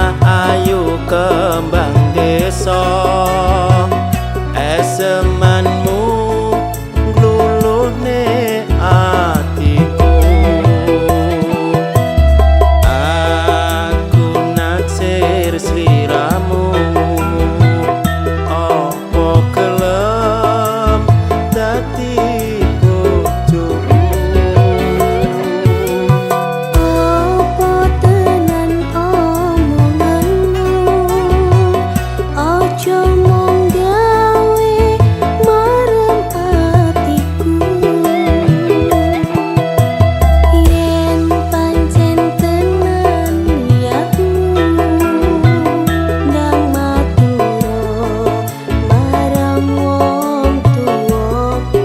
Bocah ayu kembang desa, esemanmu gluluhne atiku. Aku naksir sliramu, opo gelem dadi bojoku. Opo tenan omonganmu, ojo mung gawe marem atiku. Yen pancen tenan niatmu, ndang maturo marang wong tuwaku.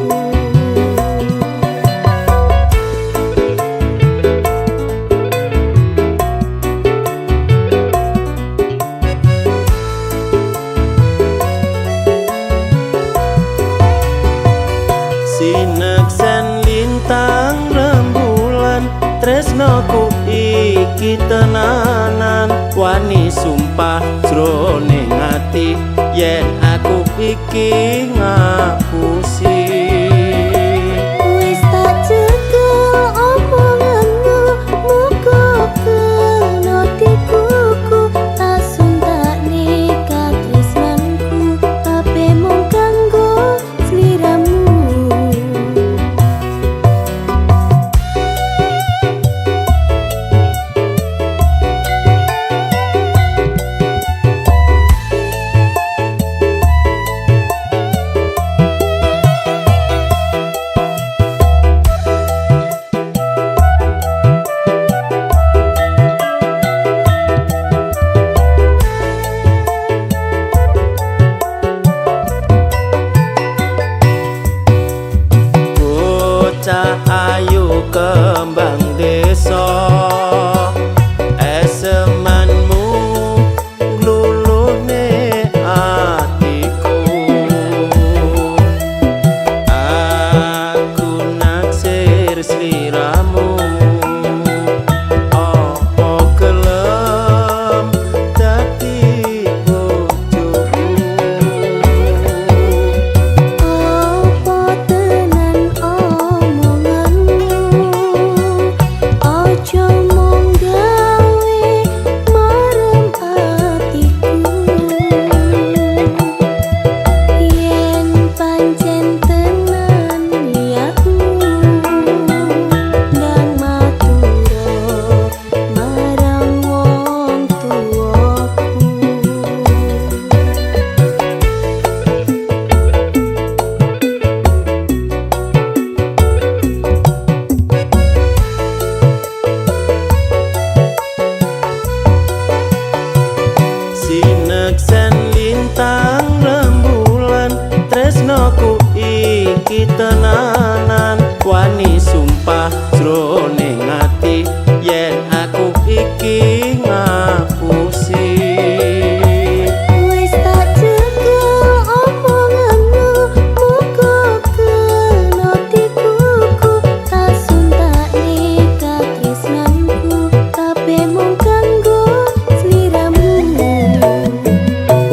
Sineksen lintang rembulan, tresnoku iki tenanan. Wani sumpah jroning ati, yen aku iki ngapusi. Wis tak cekel omonganmu, muga kena tikuku. Tak suntakne katresnanku, kabeh mung kanggo sliramu. Bocah ayu kembang desa, esemanmu gluluhne atiku. Aku naksir sliramu, opo gelem dadi bojoku. Opo tenan omonganmu, ojo mung gawe marem atiku. Yen pancen tenan niatmu, ndang maturo marang wong tuwaku. Sineksen lintang rembulan, tresnoku iki tenanan. Wani sumpah jroning ati, yen aku iki ngapusi. Wis tak cekel omonganmu, muga kena tikuku. Tak suntakne katresnanku, kabeh mung kanggo sliramu.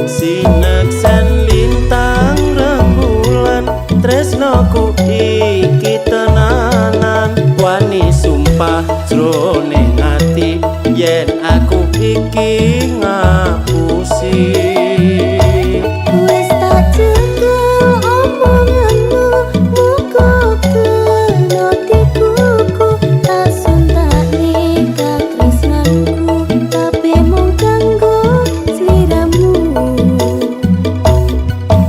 Sineksen lintang rembulan, tresnoku iki tenanan. Wani sumpah jroning ati, yen aku iki ngapusi. Wis tak cekel omonganmu, muga kena tikuku. Tak suntakne katresnanku, kabeh mung kanggo sliramu.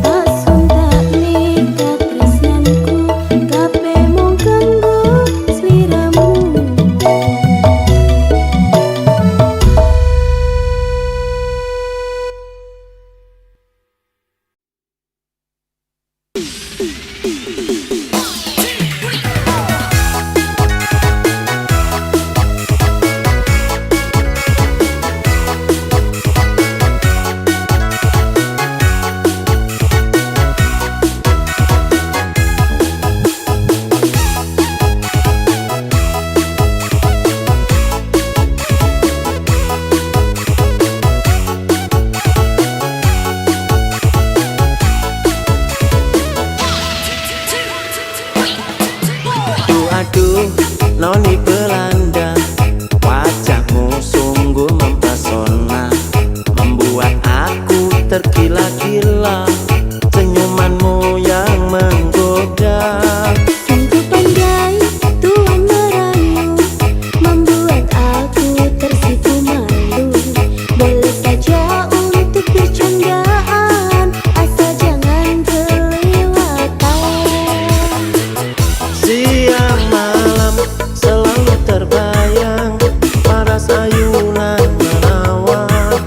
Tak suntakne katresnanku, kabeh mung kanggo sliramu. tergila-gila, senyumanmu yang menggoda. Sungguh pandai Tuhan merayu, membuat aku tersipu malu. Boleh saja untuk bercandaan, asal jangan kelewatan. Siang malam selalu terbayang paras ayunan menawan.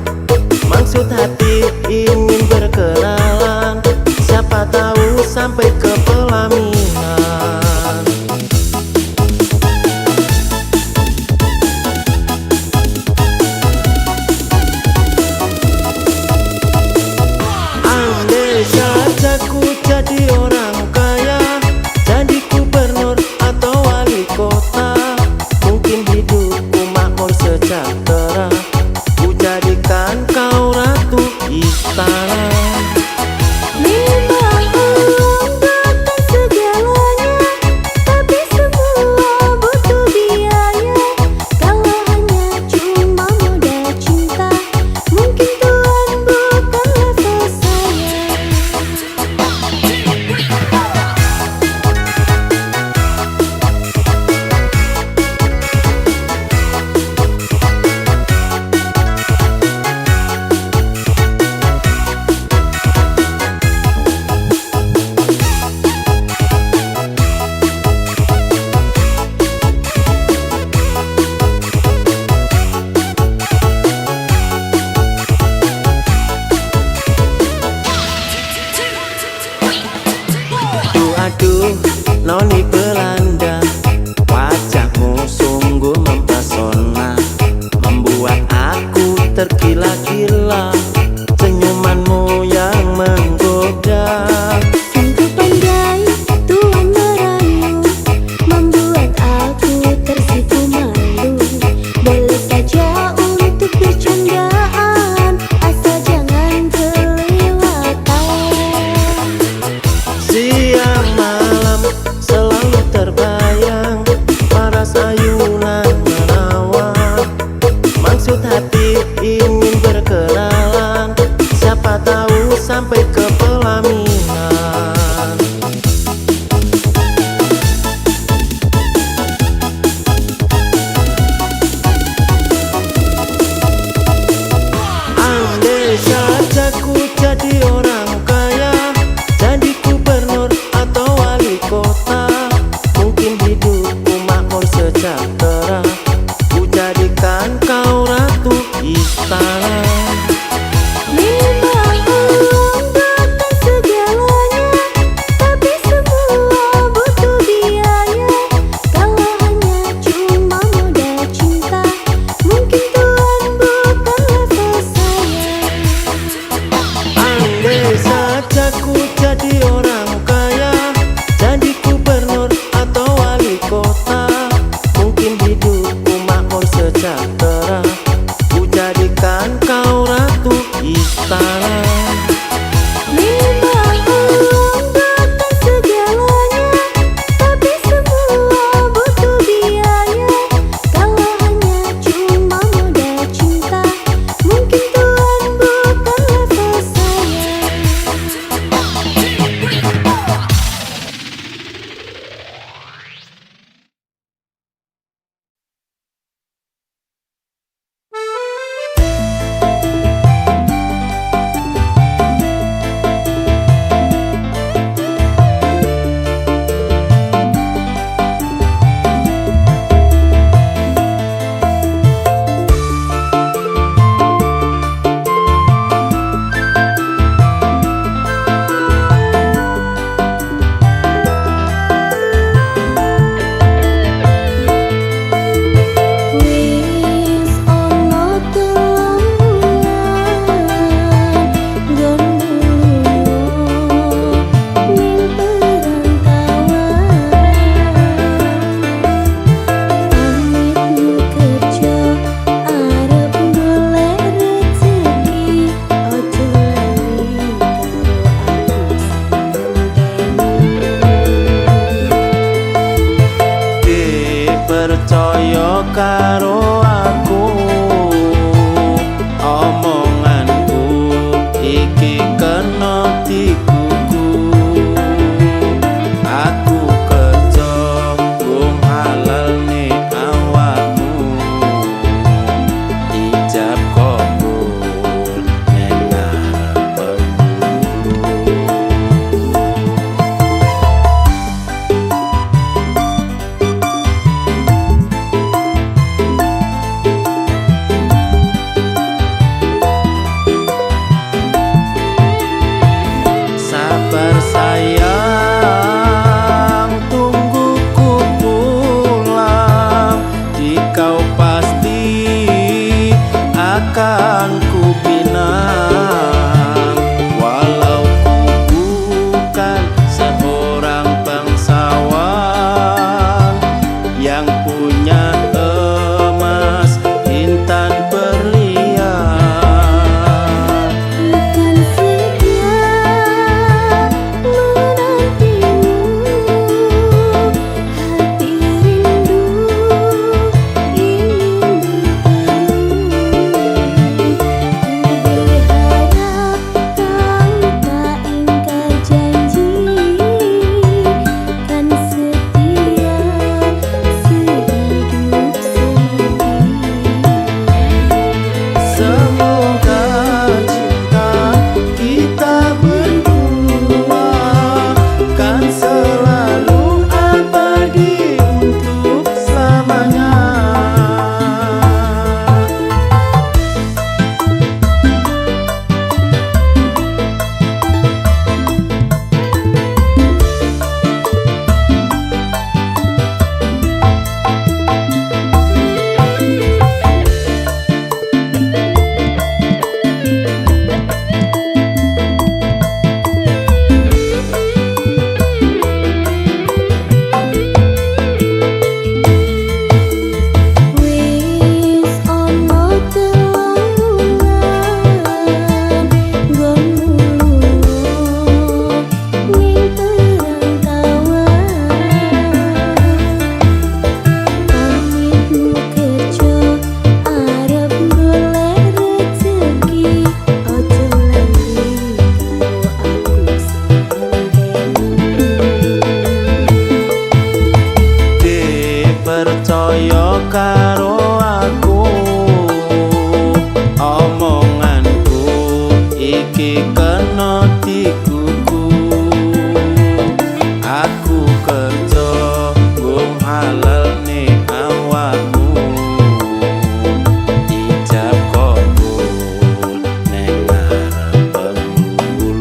Maksud hati ingin berkenalan, siapa tahu sampai ke pelaminan. Andai saja ku jadi orang kaya, jadi gubernur atau wali kota, mungkin hidupku makmur sejahtera. Ku jadikan kau ratu istana. Memang uang bukan segalanya, tapi semua butuh biaya. Kalau hanya cuma modal cinta, mungkin Tuhan bukan level saya. Aduh, noni Belanda, wajahmu sungguh mempesona, membuat aku tergila-gila, senyumanmu yang menggoda. Sungguh pandai Tuhan merayu, membuat aku tersipu malu. Boleh saja untuk bercandaan, asal jangan kelewatan. Siang malam selalu terbayang paras ayunan menawan. Maksud hati ingin berkenalan, siapa tahu sampai ke pelaminan. Andai saja ku jadi orang kaya, jadi gubernur atau wali kota, mungkin hidupku makmur sejahtera. Ku jadikan kau ratu istana. Memang uang bukan segalanya, tapi semua butuh biaya. Kalau hanya cuma modal cinta, mungkin Tuhan bukan level saya. Andai saja ku jadi orang kaya, jadi gubernur atau wali kota, mungkin hidupku makmur sejahtera. Ku jadikan kau ratu istana. Memang uang bukan segalanya, tapi semua butuh biaya. Kalau hanya cuma modal cinta, mungkin Tuhan bukan level saya. omonganku iki kena dikuku. Aku kerja nggo halal nih awakmu, ijab kabul neng ngarep penghulu.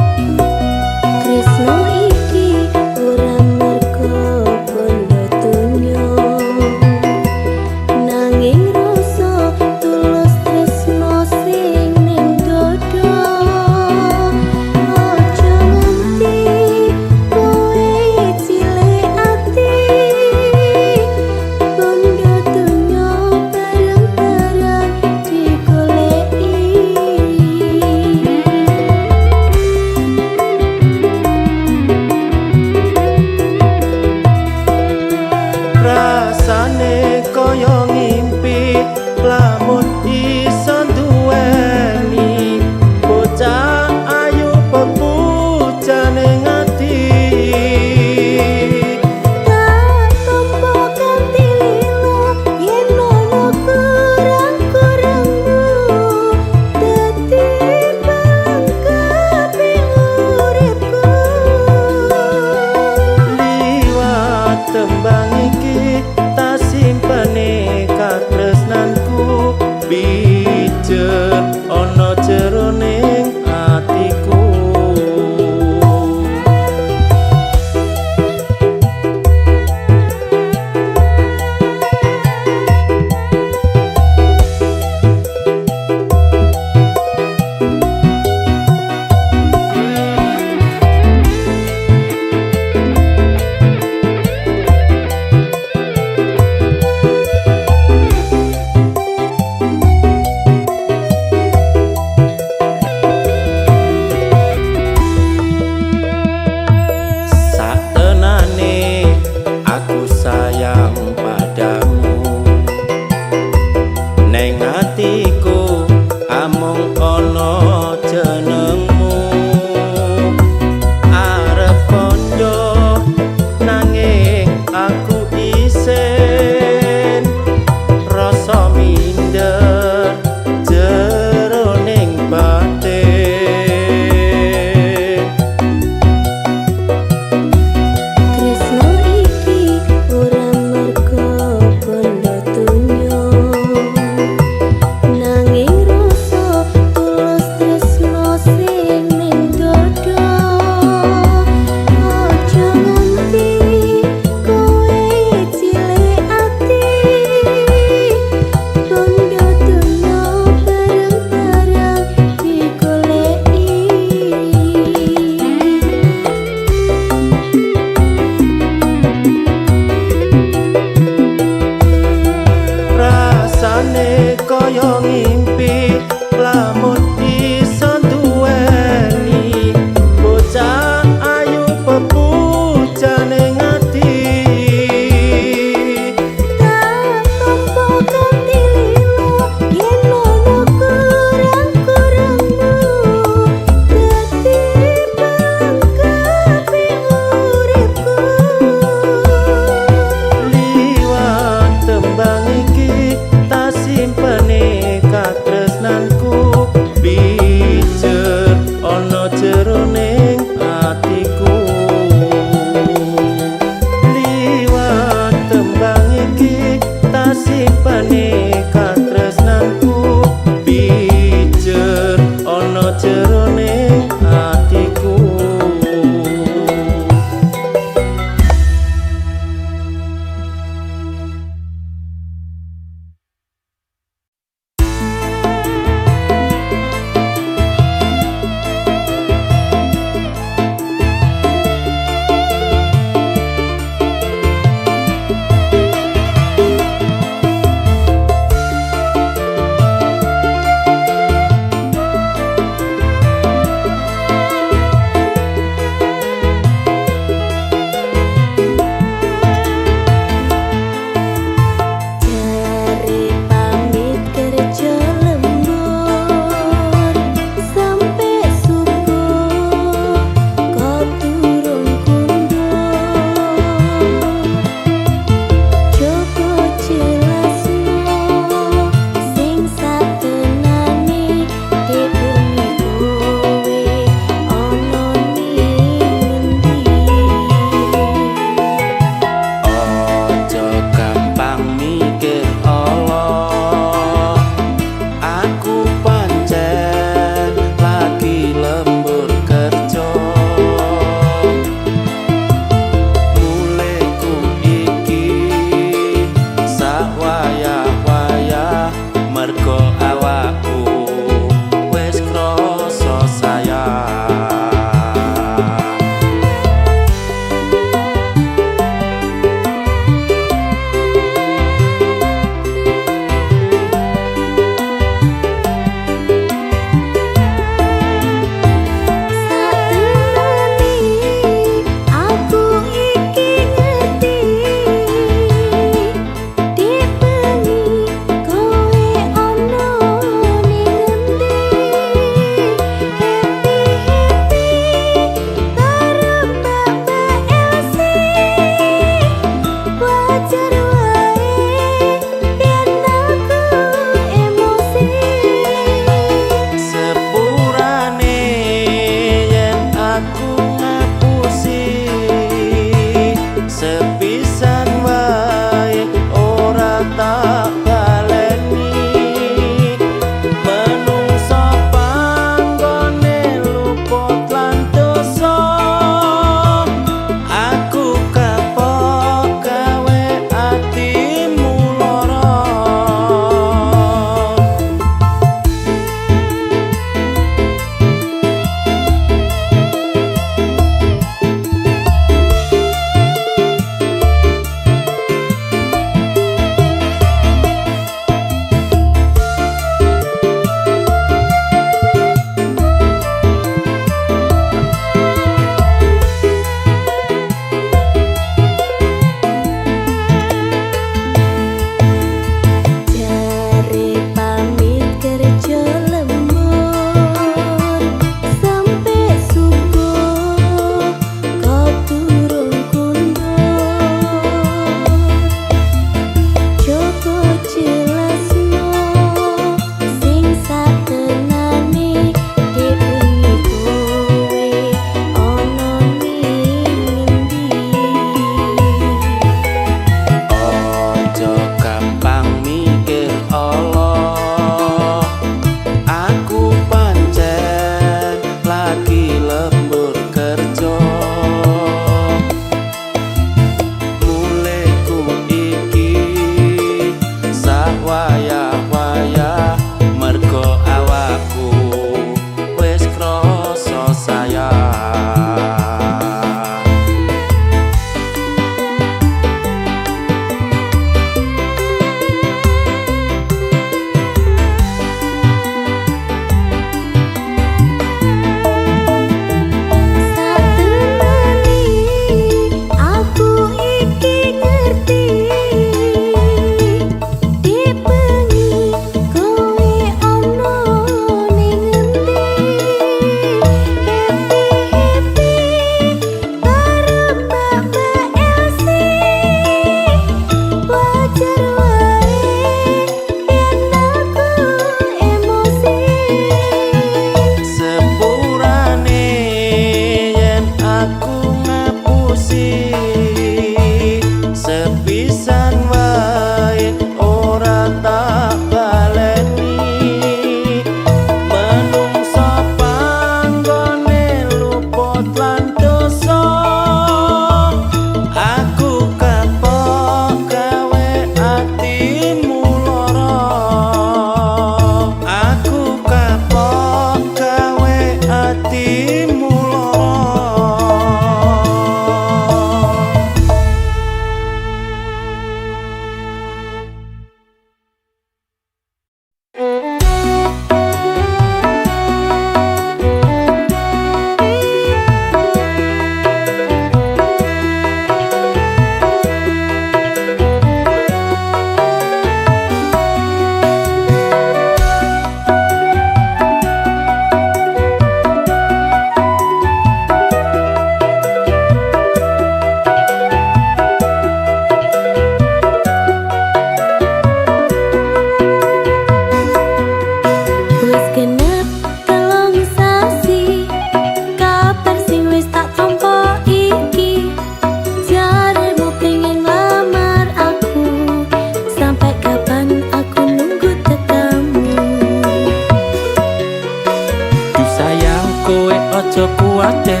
ojo kuwatir,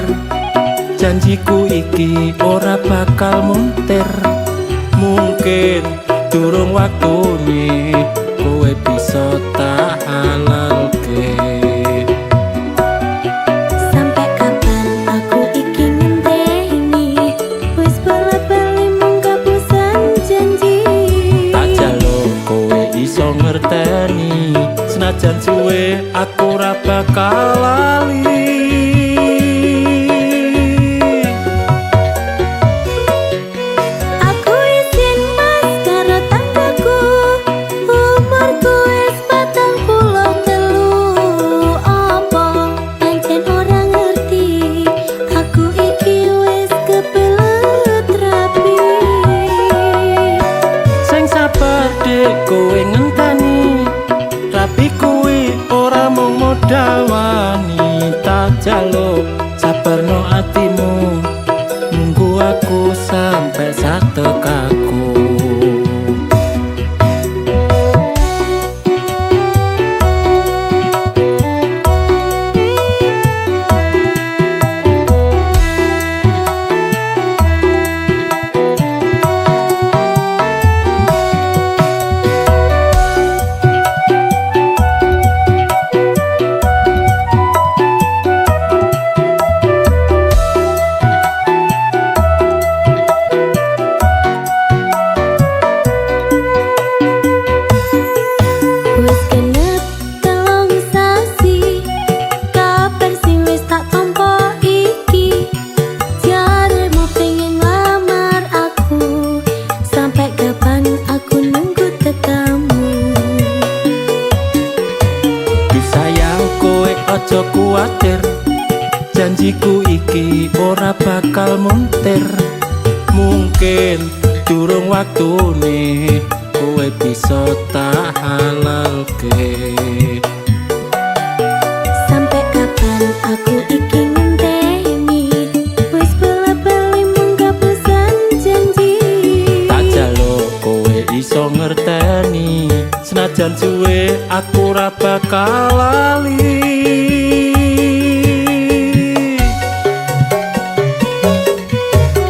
janjiku iki ora bakal muntir. Mungkin durung waktune kowe bisa tak halalke. Sampai kapan aku iki ngenteni, wis bola-bali mung kapusan janji. Tak jaluk kowe iso ngerteni, senajan suwe aku ora bakal lali. Aku izin mas karo tanggaku, umurku wis 43. Apa pancen ora ngerti, aku iki wis kebelet rapi. Sing sabar dek kowe ngenteni, tapi kuwi ora mung modal wanita. Jaluk sabarno atimu, nunggu aku sampai sak tekaku. Wis genep 3 sasi, kabar sing wis tak tampa iki. Jaremu pengen lamar aku, sampai kapan aku nunggu tekamu. Duh sayang kowe ojo kuwatir, janjiku iki ora bakal muntir. Mungkin durung waktune kowe bisa tak halalke. Sampai kapan aku iki ngenteni, wis bola-bali mung kapusan janji. Tak jaluk kowe iso ngerteni, senajan suwe aku ora bakal lali.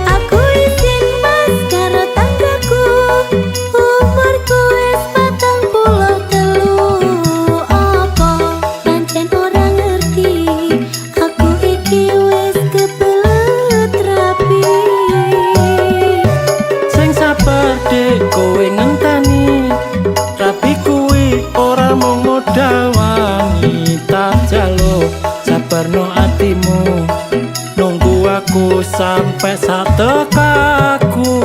Aku izin mas karo tanggaku, umurku wis 43. Apa pancen ora ngerti, aku iki wis kebelet rapi. Sing sabar dek kowe ngenteni, tapi kuwi ora mung modal wanita. Jaluk sabarno atimu, nunggu aku sampai sak tekaku.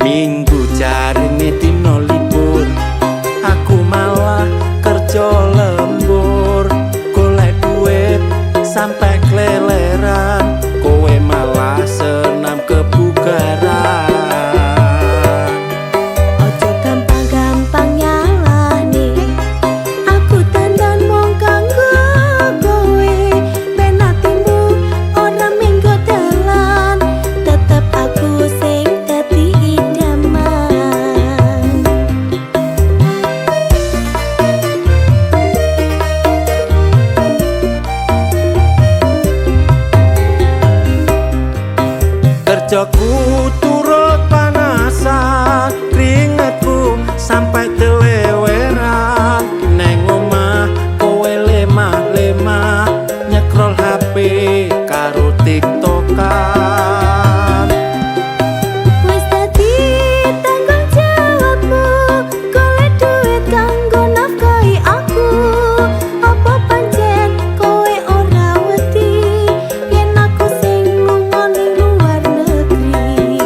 Minggu jarine dino libur, aku malah kerja lembur. Golek duit sampai keleleran, kowe malah senam kebugaran. Ojo gampang-gampang nyalahne, aku dandan mung kanggo kowe. Ben atimu ora minggo dalan, tetep aku sing dadi idaman. Kerjaku turut panasan, keringetku sampai teleweran. Neng omah kowe lemah-lemah, nyekrol HP karo TikTokan. Wis dadi tanggung jawabmu, golek duit kanggo nafkahi aku. Apa pancen kowe ora wedi, yen aku sing lunga ning luar negeri.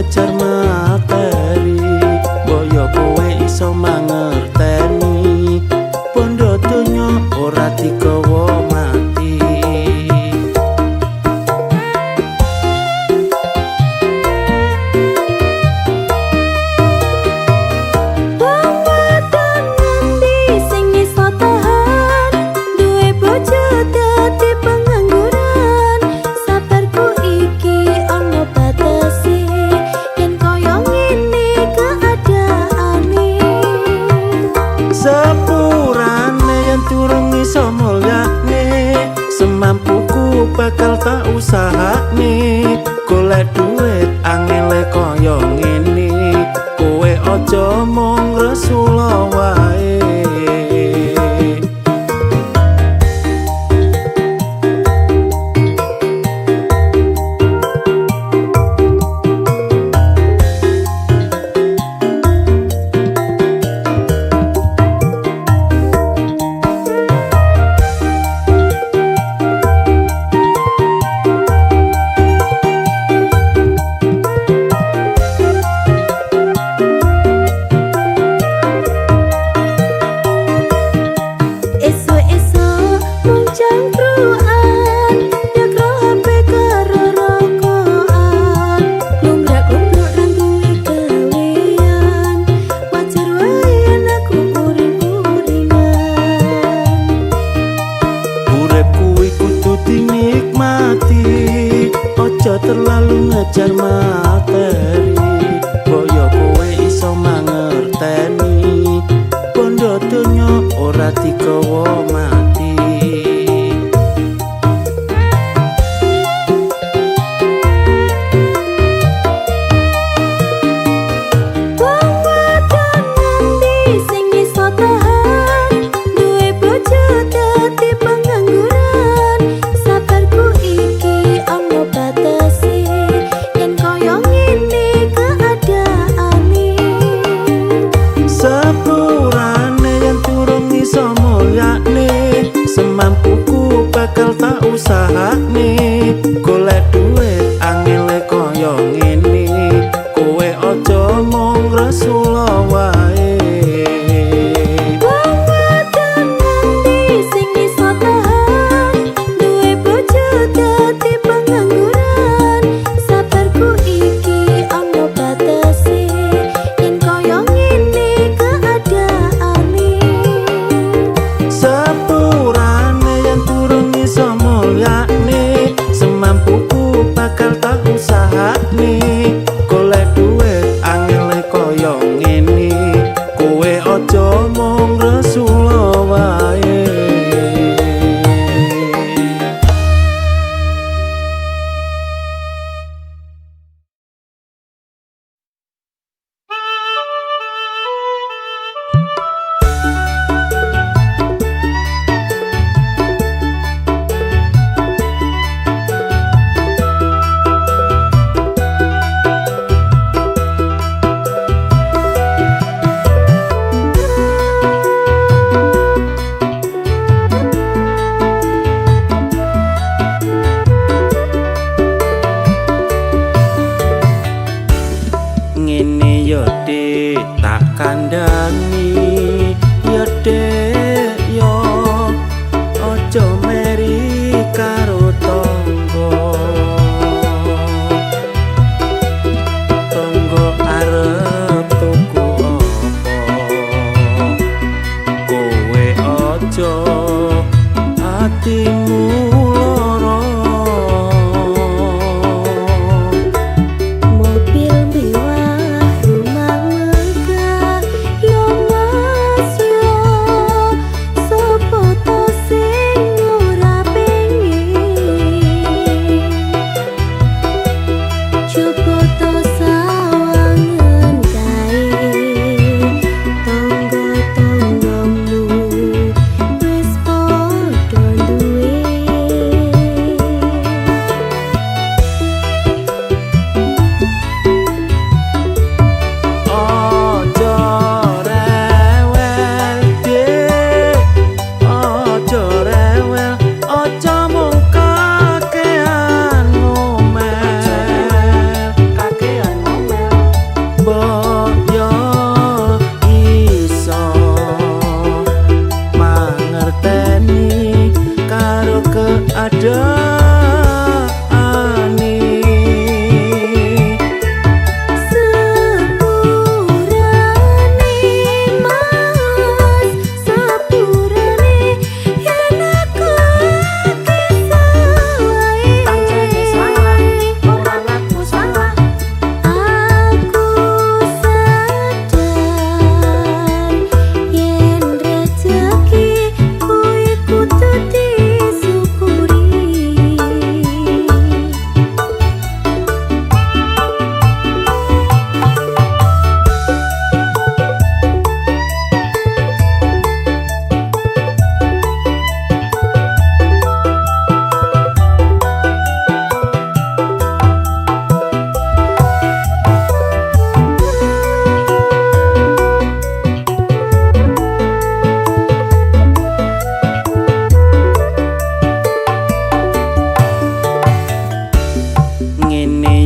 ngejar materi, boyo kowe iso mangerteni, bondo donya ora digawa mati. Wong wadon ngendi sing iso tahan, duwe bojo dadi pengangguran. Sabarku iki ana batese, yen koyo ngene keadaane. Sepurane yen durung iso mulyane, semampuku bakal tak usahane. Golek duit angele kaya ngene, kowe aja mung resula wae. Esuk-esuk mung cangkruan, nyekro HP karo rokokan. Lumrah-lumruk rantuwe gawean, wajar wae yen aku uring-uringan. Urip kuwi kudu dinikmati, aja terlalu ngejar materi, boyo kowe iso mangerteni, bondo donya ora digawa mati. Wong wadon ngendi sing iso tahan, duwe bojo dadi pengangguran. Sabarku iki ana batese, yen koyo ngene keadaane. Sepurane yen durung iso mulyane, semampuku bakal tak usahane. Golek duit angele kaya ngene, kowe aja mung resula wae. Wong wadon ngendi sing iso tahan, duwe bojo dadi pengangguran. Sabarku iki ana batese, yen koyo ngene keadaane. Sepurane yen durung iso mulyane, semampuku bakal tak usahane. Golek duit angele kaya ngene, kowe aja mung resula wae. Ngene yo Dik, tak kandhani yo Dik yo, aja meri karo tangga. Tangga arep tuku apa, kowe aja atimu lara. Mobil mewah, rumah megah, yo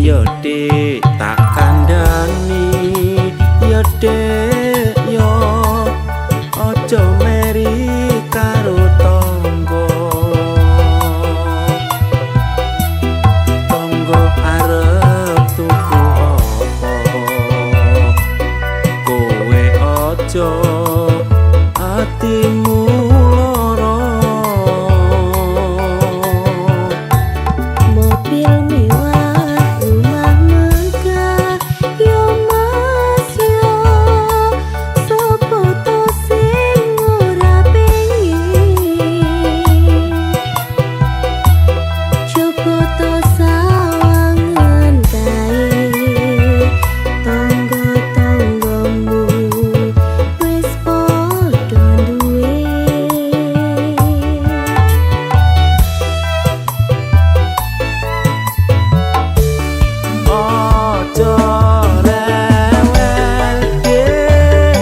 yo Dik tak kandhani yo Dik yo aja meri karo tangga tangga arep tuku apa kowe aja atimu lara Mobil mewah, rumah megah, yo mas yo. Sopo to sing ora pengin? Coba to sawangan kae, tangga-tanggamu wis padha duwe. aja rewel Dik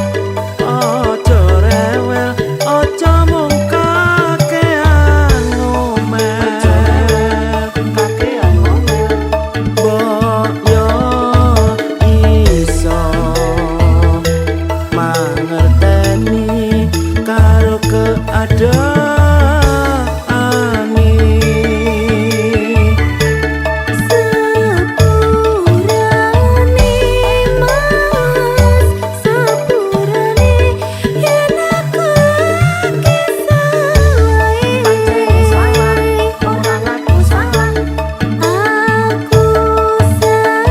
aja rewel aja mung kakean ngomel mbok yo iso mangerteni karo keadaane Sepurane mas, sepurane yen aku lagi salah, aku sadar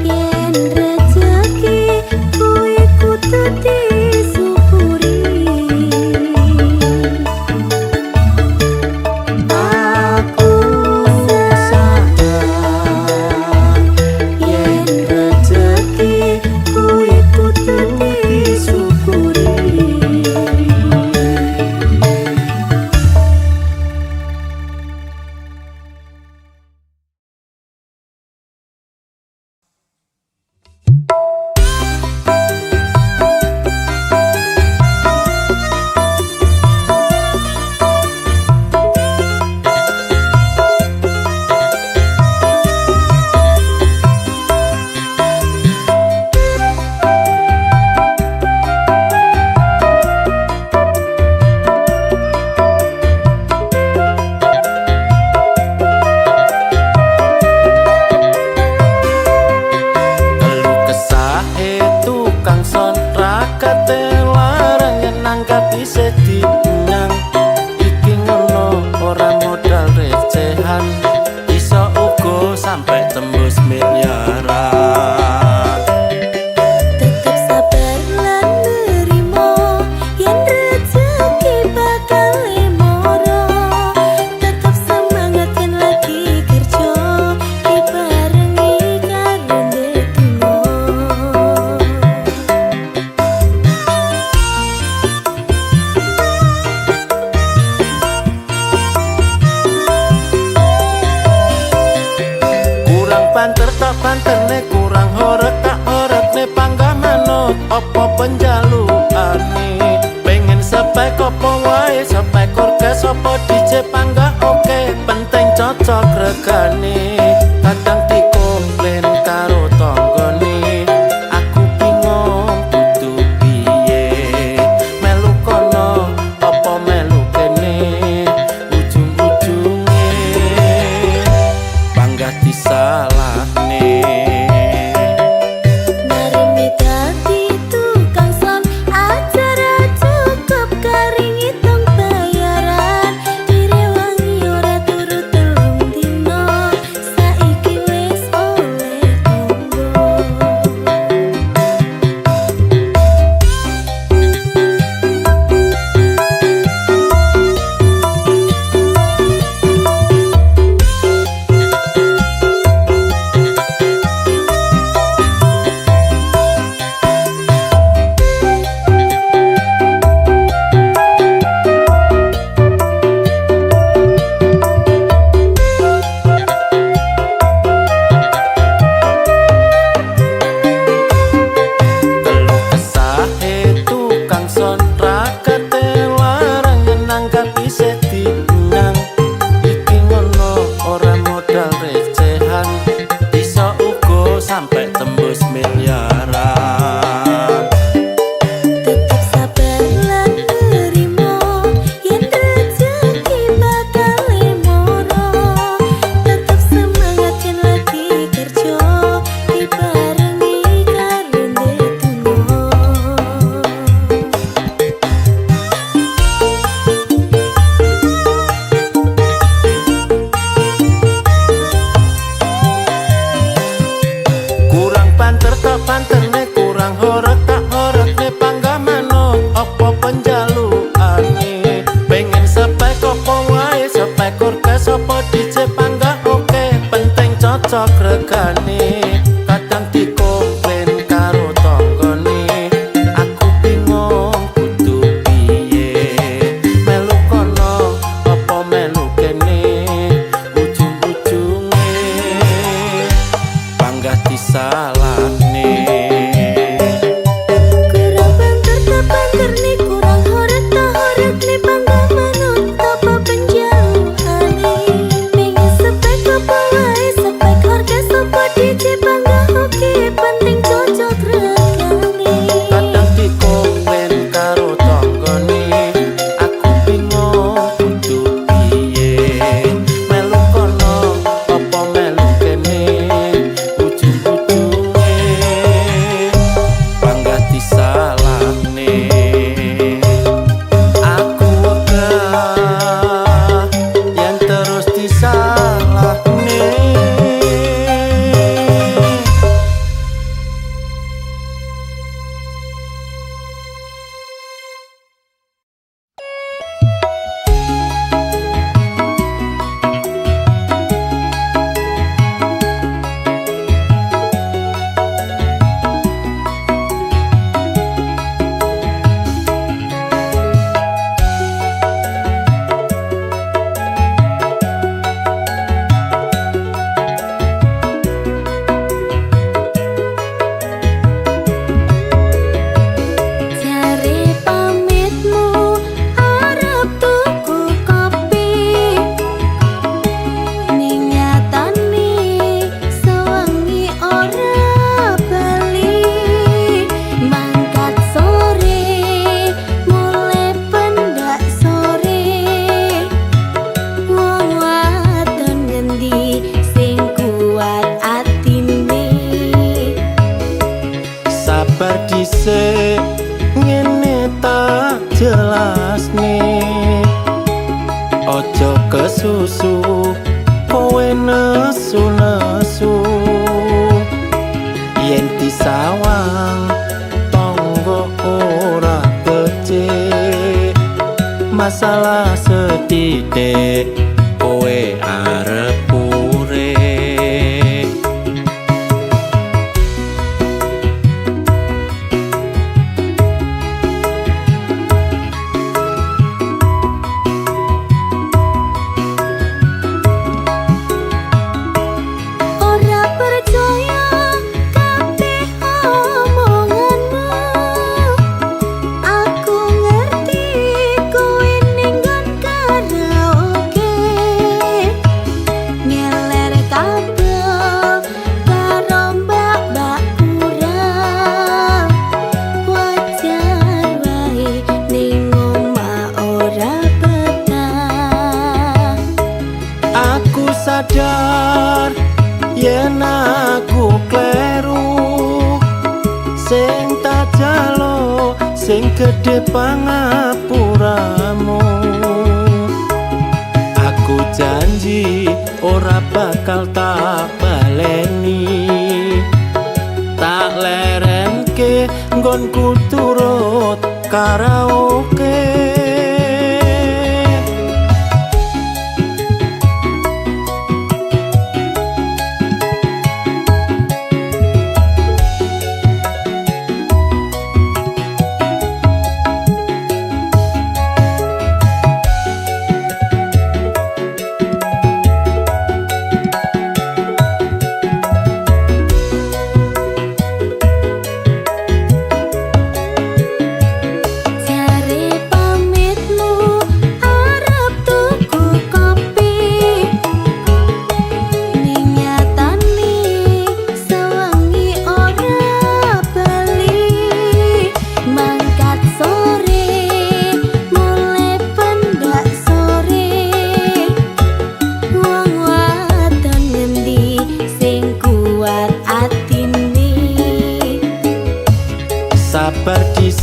yen rezeki kuwi kudu disyukuri. Aku sadar yen rezeki kuwi kudu disyukuri. Keluh kesahe tukang son rakate larang yen nanggap isih dinyang iki ngono ora modal recehan iso uga sampe tembus miliaran. Tetep sabar lan nerimo yen rezeki bakal lemoro. Tetep semangat yen lagi kerja dibarengi karo ndedonga. Kurang banter tak banterne kurang horeg tak horegne panggah manut apa penjalukane pengen sepek apa wae sepek orkes apa DJ panggah oke penting cocok regane kadang dikomplain karo tanggane aku bingung kudu piye melu kono apa melu kene ujung-ujunge panggah disalahne. Maremi dadi tukang son acara cukup kari ngitung bayaran direwangi ora turu telung dino saiki wis modal recehan bisa uga sampai tembus miliaran. Tetep sabar lan nerimo yen rezeki bakal lemoro. Tetep semangat yen lagi kerja dibarengi karo ndetungo. Kurang panter tak panterne, kurang horeg tak horegne, panggah manut apa penjalukane. Pengen sepek apa wae, sepek orkes apa DJ panggah oke, penting cocok regane. Kadang dikomplain karo tanggane, aku bingung kudu piye. Melu kono apa melu kene, ujung-ujunge panggah disalahne. Kurang banter tak banter nih, kurang horeg tak horeg nih, panggah manut apa penjalukane. Pengen sepek apa wae, sepek orkes apa DJ panggah oke, penting cocok regane. Kadang dikomplain karo tanggane, aku bingung kudu piye. Melu kono apa melu kene, ujung-ujunge panggah disalahne. Aku wegah yen terus disalahne. Jare pamitmu arep tuku kopi, ning nyatane sewengi ora bali. Mangkat sore mulai pendak sore, wong wadon ngendi sing kuat atine. Sabar dhisik ngene tak jelasne. Ojo kesusu kowe nesu-nesu, yen disawang tonggo ora becik. Masalah sedidik kowe arep urip. Ora percaya kabeh omonganmu, aku ngerti kowe ning nggon karaoke. Ngeler kabel karo mbak-mbak kurang, wajar wae ning omah ora betah. Aku sadar yen aku kleru, sing tak jalo sing gedhe pangapuramu. Aku janji ora bakal tak baleni, tak lerenke nggonku turut karaoke. Jare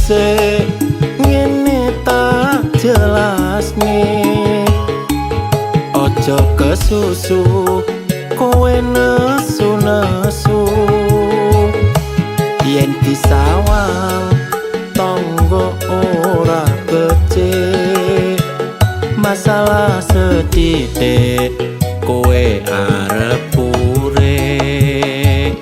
dhisik ngene tak jelasne ojo kesusu kowe nesu-nesu yen disawang tonggo ora becik masalah sethithik kowe arep urip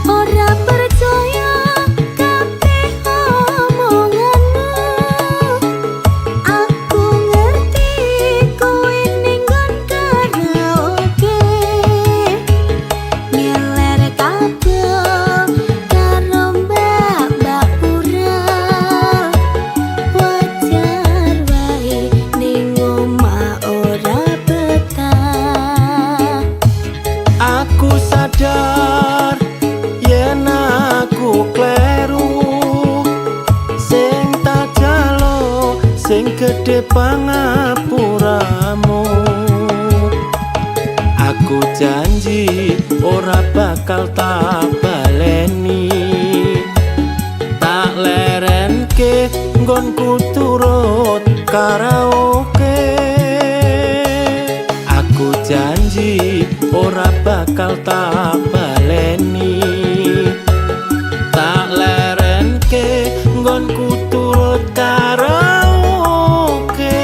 Ora percaya kabeh omonganmu aku ngerti kowe ning nggon karaoke ngeler kabeh karo mbak-mbak pura wajar wae ning omah ora betah aku sadar yen aku kleru sing tak jalo sing gedhe pangapuramu aku janji ora bakal tak baleni tak lerenke nggonku turut karaoke aku janji ora bakal tak baleni tak lerenke nggonku turut karaoke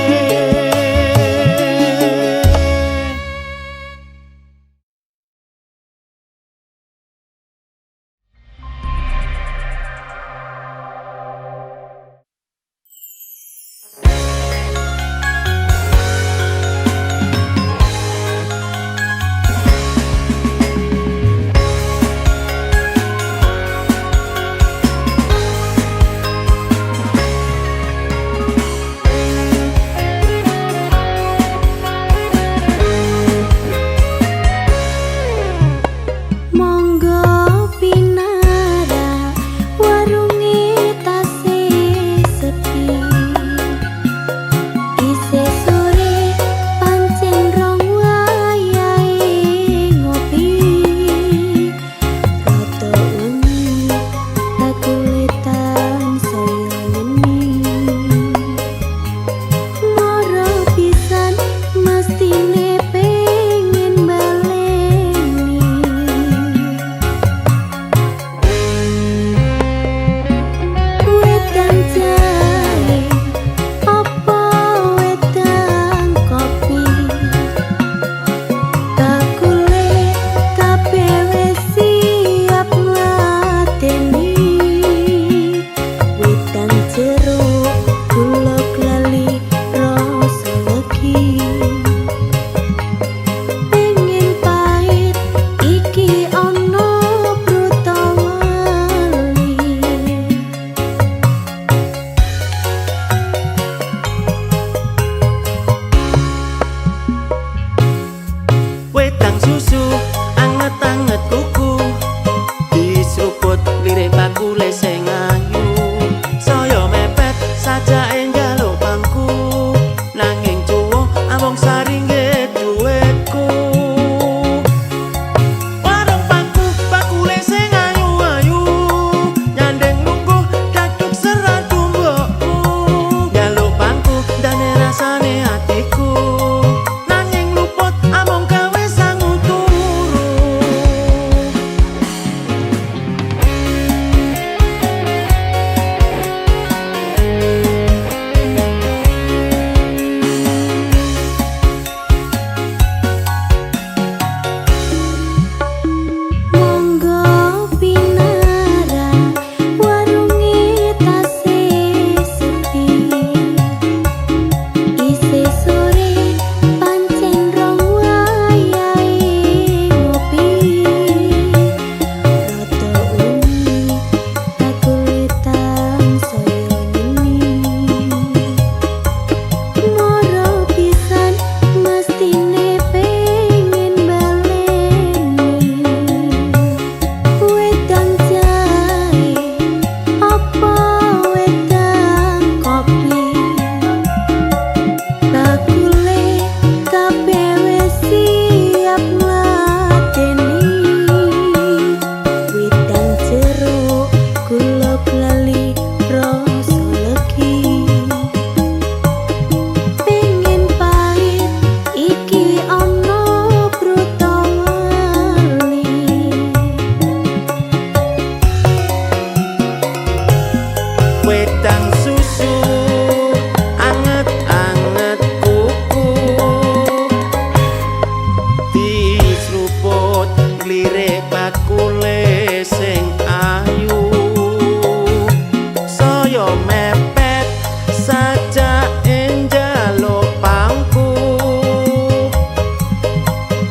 bakule sing ayu saya mepet saja njaluk pangku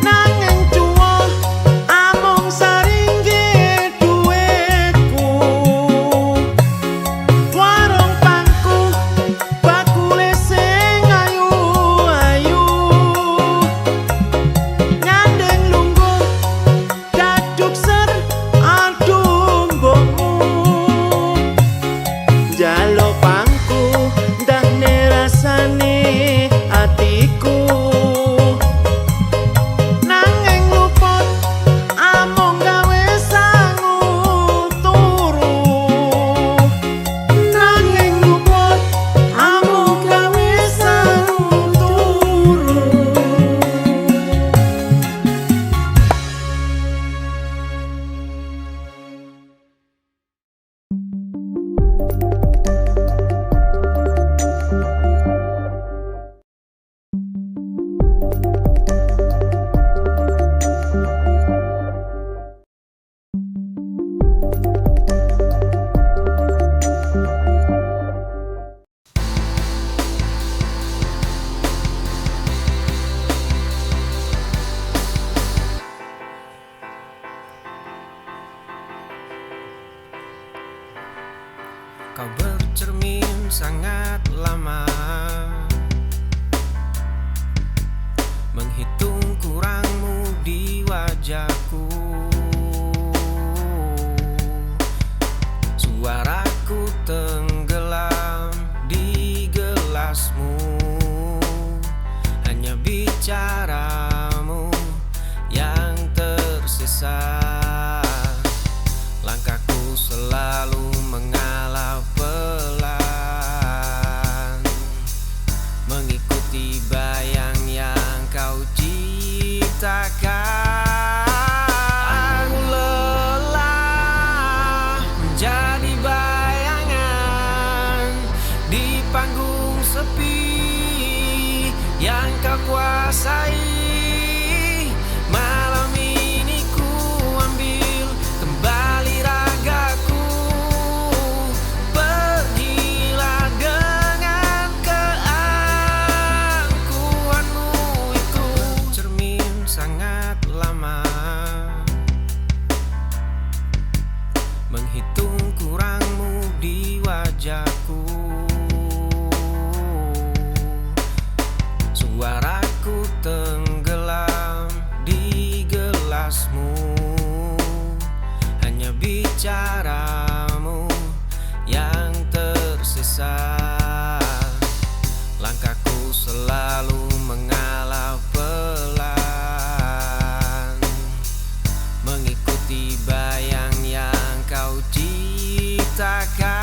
nanging cuwah amung saringgih duweku warung pangku bakule sing ayu-ayu nyandeng lungguh daduk ser aduh mbokmu njaluk pangku ndahne rasane atiku nanging luput amung gawe sangu turu nanging luput amung gawe sangu turu. Kau bercermin sangat lama, menghitung kurangmu di wajahku. Suaraku tenggelam di gelasmu, hanya bicaramu yang tersisa. Langkahku selalu mengalah pelan, mengikuti bayang yang kau ciptakan. Aku lelah menjadi bayangan di panggung sepi yang kau kuasai. Malam ini ku ambil kembali ragaku, pergilah dengan keangkuhanmu itu. Cermin sangat lama, menghitung kurangmu di wajahku. Suaraku tenggelam di gelasmu, hanya bicaramu yang tersisa. Langkahku selalu mengalah pelan, mengikuti bayang yang kau ciptakan.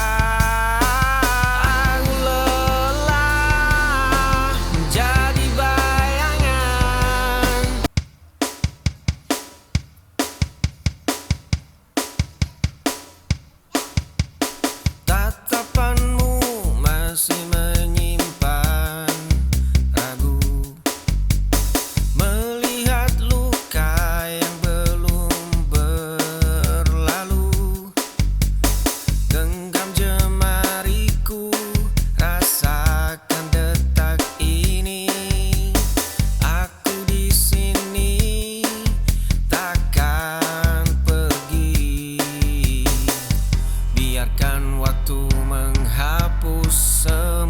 Aku lelah menjadi bayangan. Tatapanmu masih menyimpan ragu, melihat luka yang belum berlalu. Genggam jemariku, rasakan detak ini. Aku di sini takkan pergi. Biarkan waktu menghapus semua.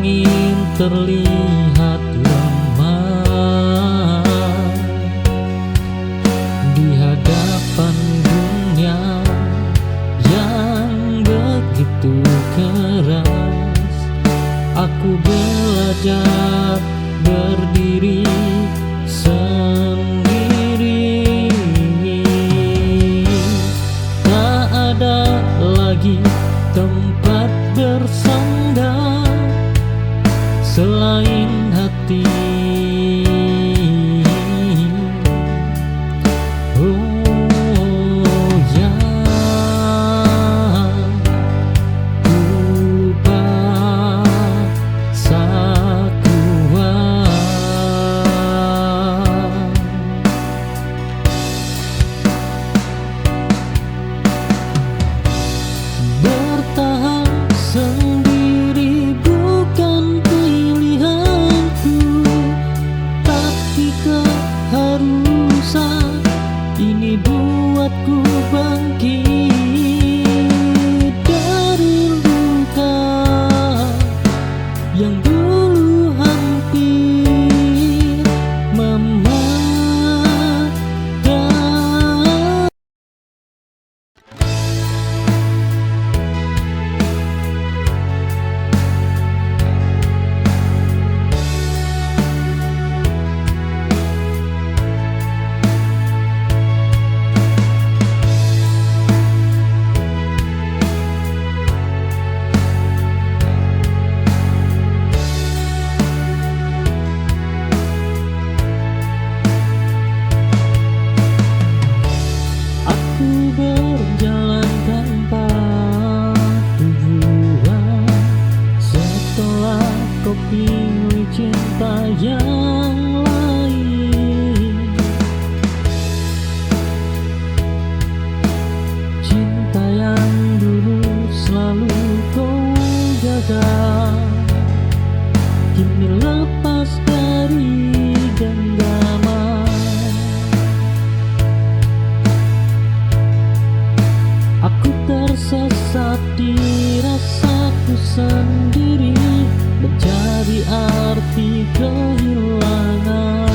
ingin terlihat lemah di hadapan dunia yang begitu keras. Aku belajar berdiri sendiri. Tak ada lagi tempat bersandar selain hati. Oh ya, ku paksa kuat bertahan sendiri, bukan pilihanku, tapi keharusan. Ini buatku bangkit dari luka yang dulu hampir mematikan. Aku berjalan tanpa tujuan setelah kau pilih cinta yang lain. Cinta yang dulu selalu kau jaga kini lepas dari genggaman. Aku tersesat di rasaku sendiri, mencari arti kehilangan.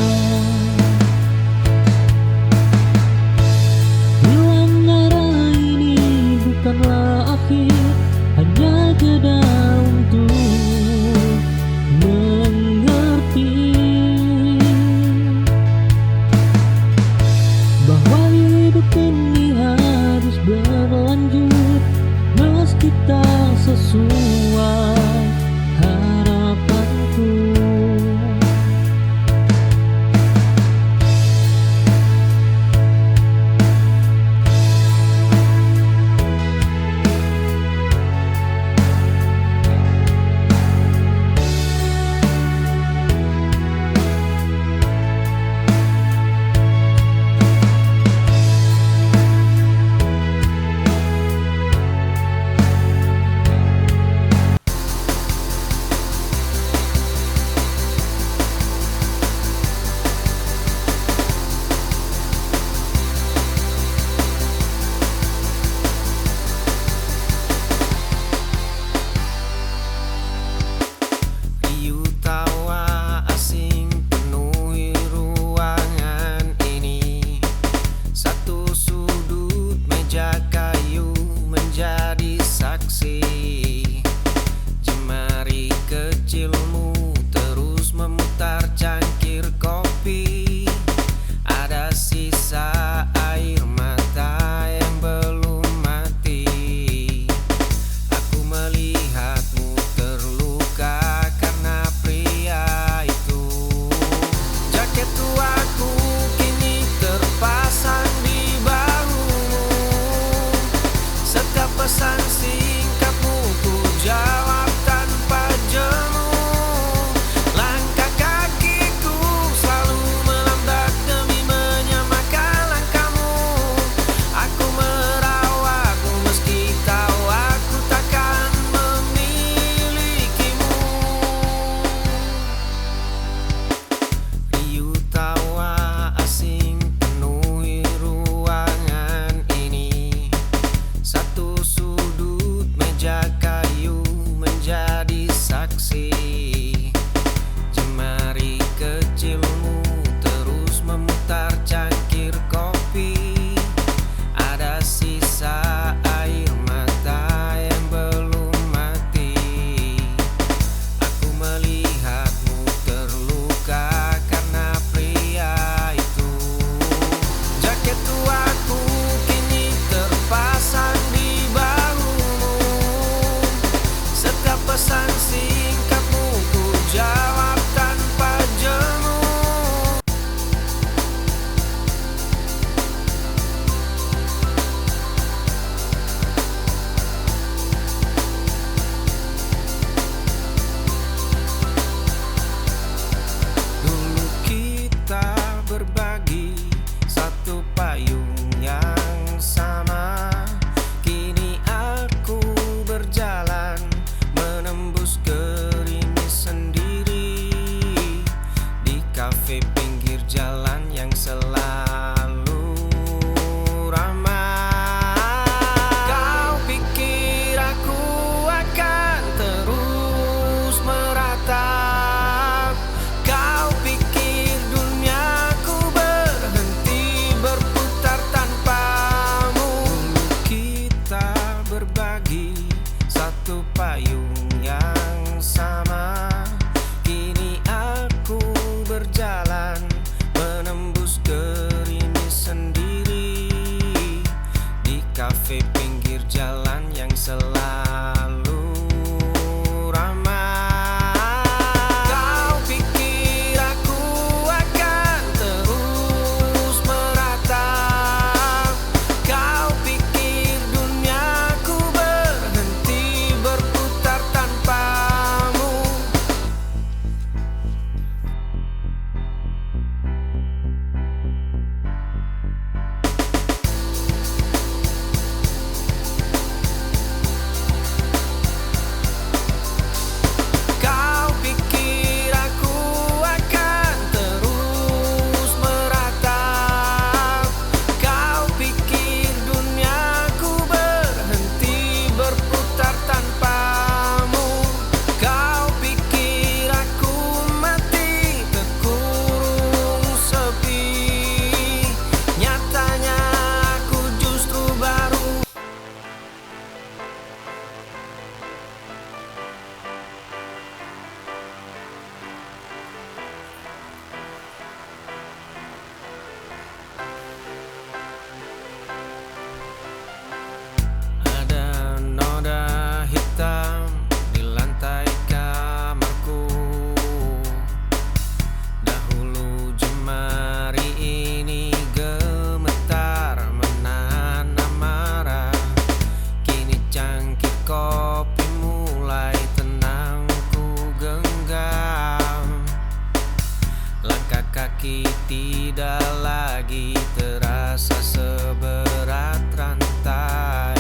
kaki tidak lagi terasa seberat rantai.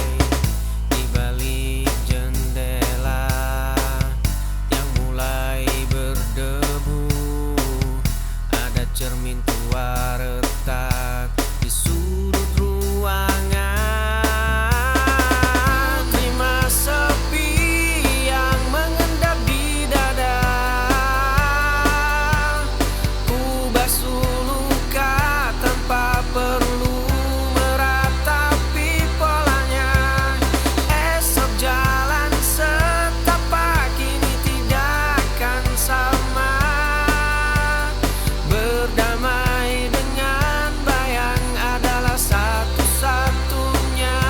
Di balik jendela yang mulai berdebu, ada cermin tua retak di sudut ruangan. Terima sepi yang mengendap di dada. Ku basuh luka tanpa perlu meratapi polanya. Esok jalan setapak kini tidak akan sama. Berdamai dengan bayang adalah satu-satunya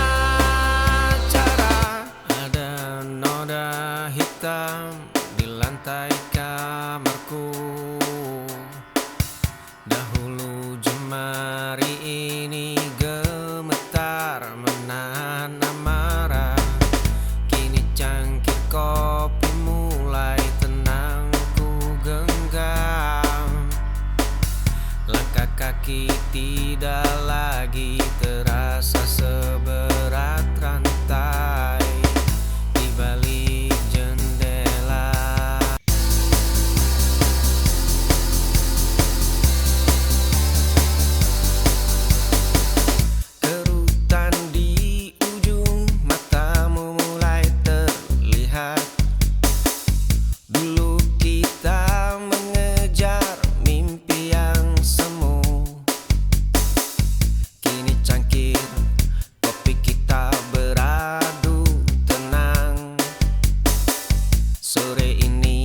cara. Ada noda hitam di lantai kamarku. Dahulu jemari ini gemetar menahan amarah. Kini cangkir kopi mulai tenang ku genggam. Langkah kaki tidak lagi terasa seberat rantai. Di balik jendela kerutan di ujung matamu mulai terlihat. Dulu kita mengejar mimpi yang semu. Kini cangkir kopi kita beradu tenang. Sore ini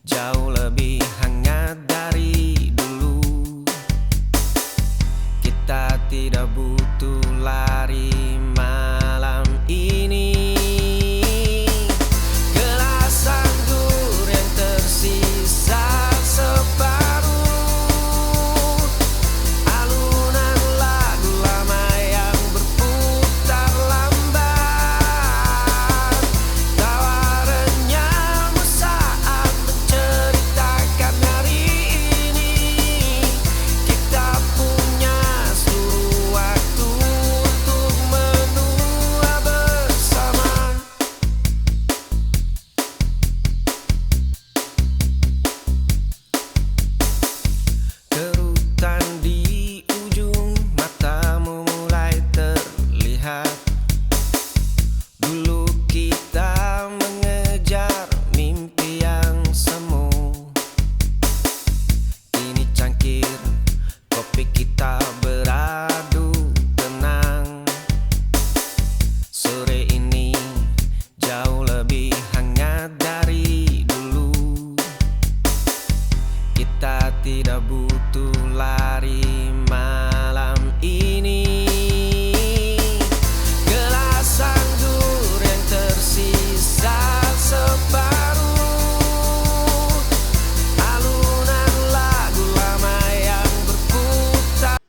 jauh lebih hangat dari dulu. Kita tidak butuh lari malam ini. Gelas anggur yang tersisa separuh. Alunan lagu lama yang berputar lambat. Tawa renyahmu saat menceritakan hari ini. Kita punya seluruh waktu untuk menua bersama. Kerutan di ujung matamu mulai terlihat. Dulu kita mengejar mimpi yang semu. Kini cangkir kopi kita beradu tenang. Sore ini jauh lebih hangat dari dulu. Kita tidak butuh lari malam ini. Gelas anggur yang tersisa separuh. Alunan lagu lama yang berputar.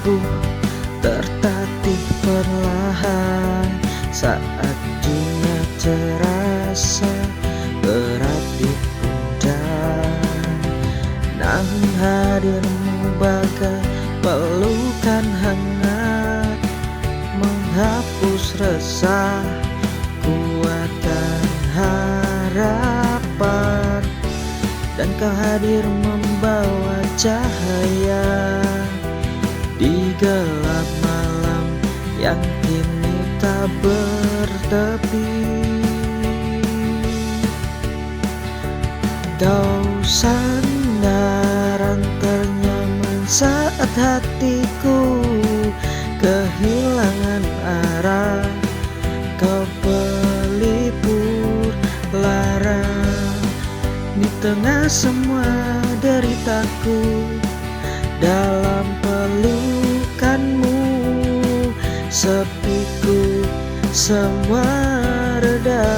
sembuh, tertatih perlahan saat dunia terasa berat di pundak. Namun hadirmu bagai pelukan hangat, menghapus resah, kuatkan harapan. Dan kau hadir membawa cahaya di gelap malam yang kini tak bertepi. Kau sandaran ternyaman saat hatiku kehilangan arah. Kau pelipur lara di tengah semua deritaku. Dalam pelukanmu sepiku semua reda.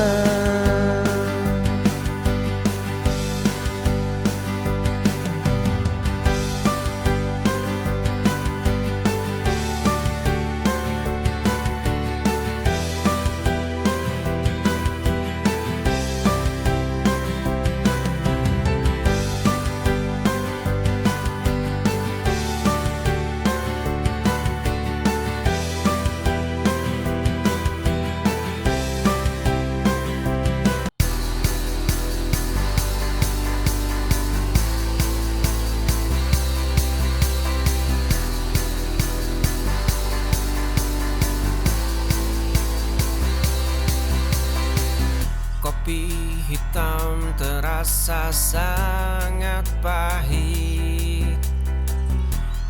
Kopi hitam terasa sangat pahit.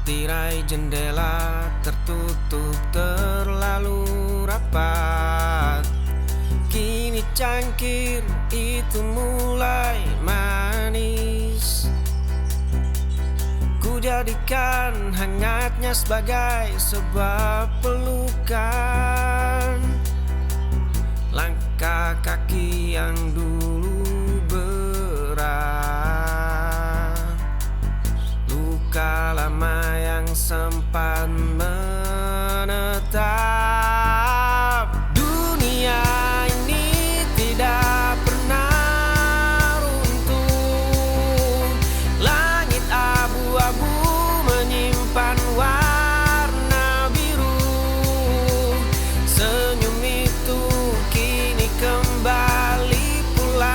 Tirai jendela tertutup terlalu rapat. Kini cangkir itu mulai manis. Ku jadikan hangatnya sebagai sebuah pelukan. Langkah kaki yang dulu berat, luka lama yang sempat menetap. Dunia ini tidak pernah runtuh. Langit abu-abu menyimpan warna biru. Senyum itu kini kembali pulang.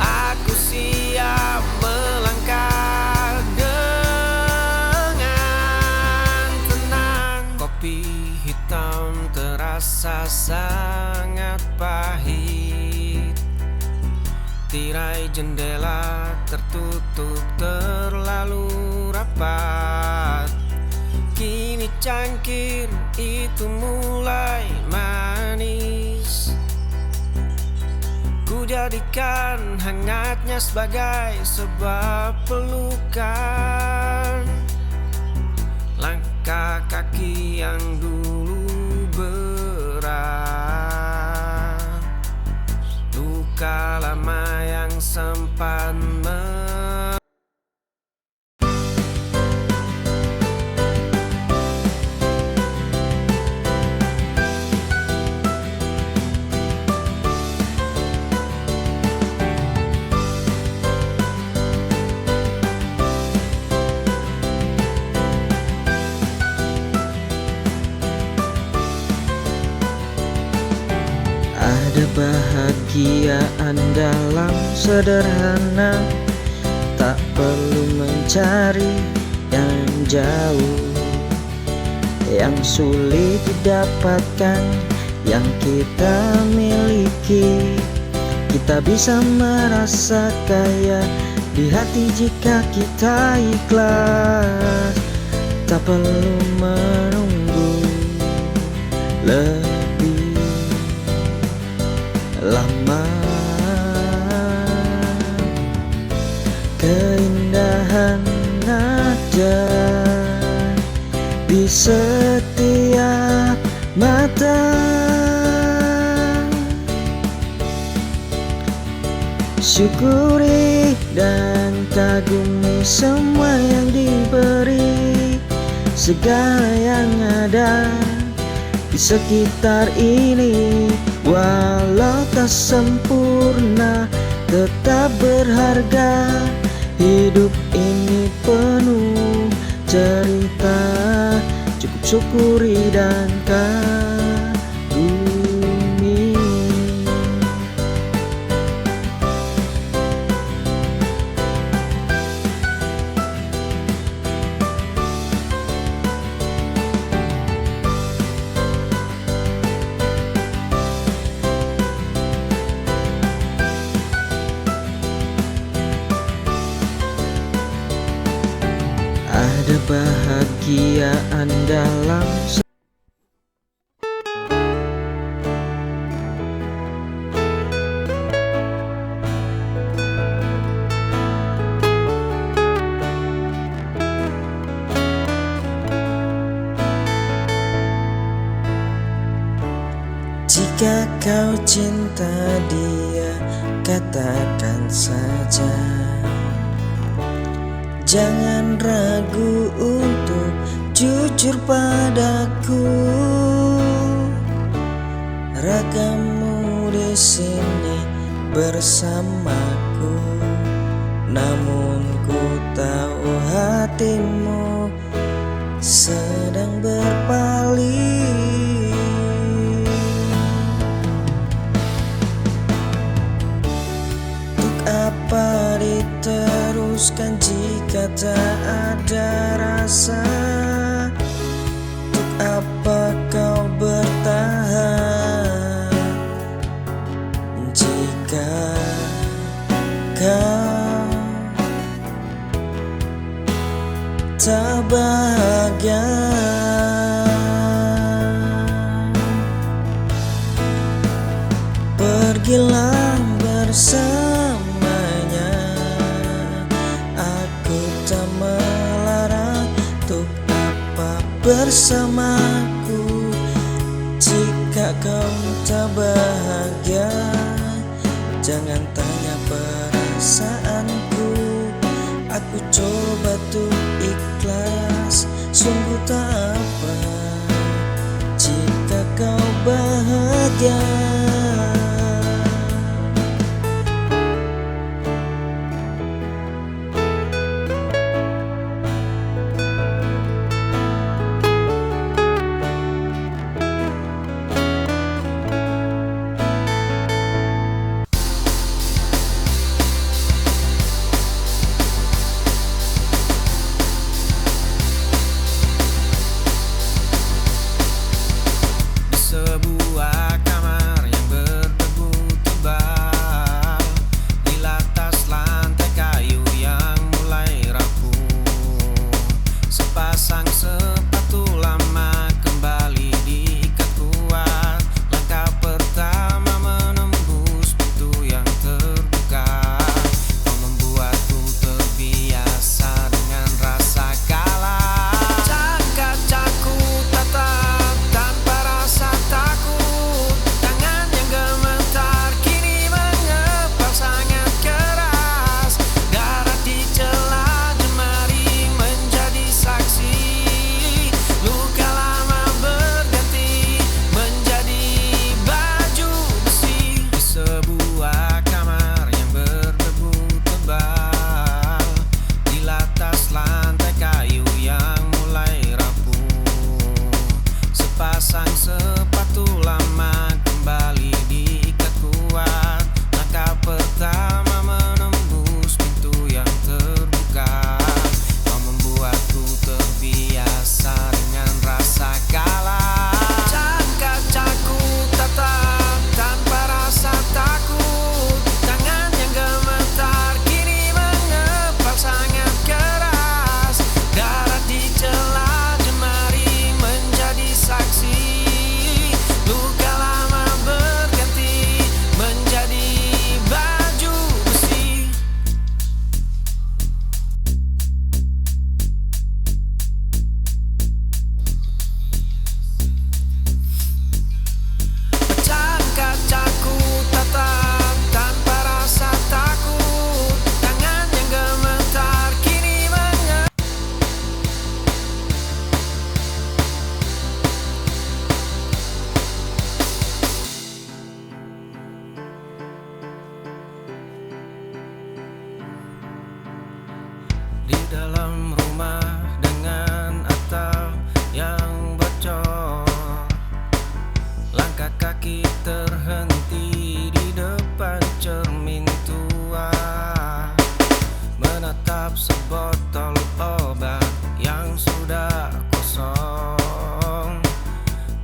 Aku siap melangkah dengan tenang. Kopi hitam terasa sangat pahit. Tirai jendela tertutup terlalu rapat. Kini cangkir itu mulai manis. Ku jadikan hangatnya sebagai sebuah pelukan. Langkah kaki yang dulu berat, luka lama yang sempat Ada bahagiaan dalam sederhana, tak perlu mencari yang jauh, yang sulit didapatkan, yang kita miliki. Kita bisa merasa kaya di hati jika kita ikhlas. Tak perlu menunggu lebih lama. Keindahan ada di setiap mata. syukuri dan kagumi semua yang diberi, segala yang ada di sekitar ini. Walau tak sempurna, tetap berharga. Hidup ini penuh cerita, cukup syukuri dan kagumi. Ada bahagiaan dalam jika kau cinta dia, katakan saja. Jangan ragu untuk jujur padaku. Ragamu di sini bersamaku, namun ku tahu hatimu sedang berpaling. Untuk apa diteruskan jika tak ada rasa? Untuk apa kau bertahan jika kau tak bahagia? Pergilah bersamanya, aku tak melarang. Untuk apa bersamaku jika kau tak bahagia? Jangan tanya perasaanku, aku coba tuh ikhlas. Sungguh tak apa jika kau bahagia. Sebuah kamar dalam rumah dengan atap yang bocor, langkah kaki terhenti di depan cermin tua, menatap sebotol obat yang sudah kosong.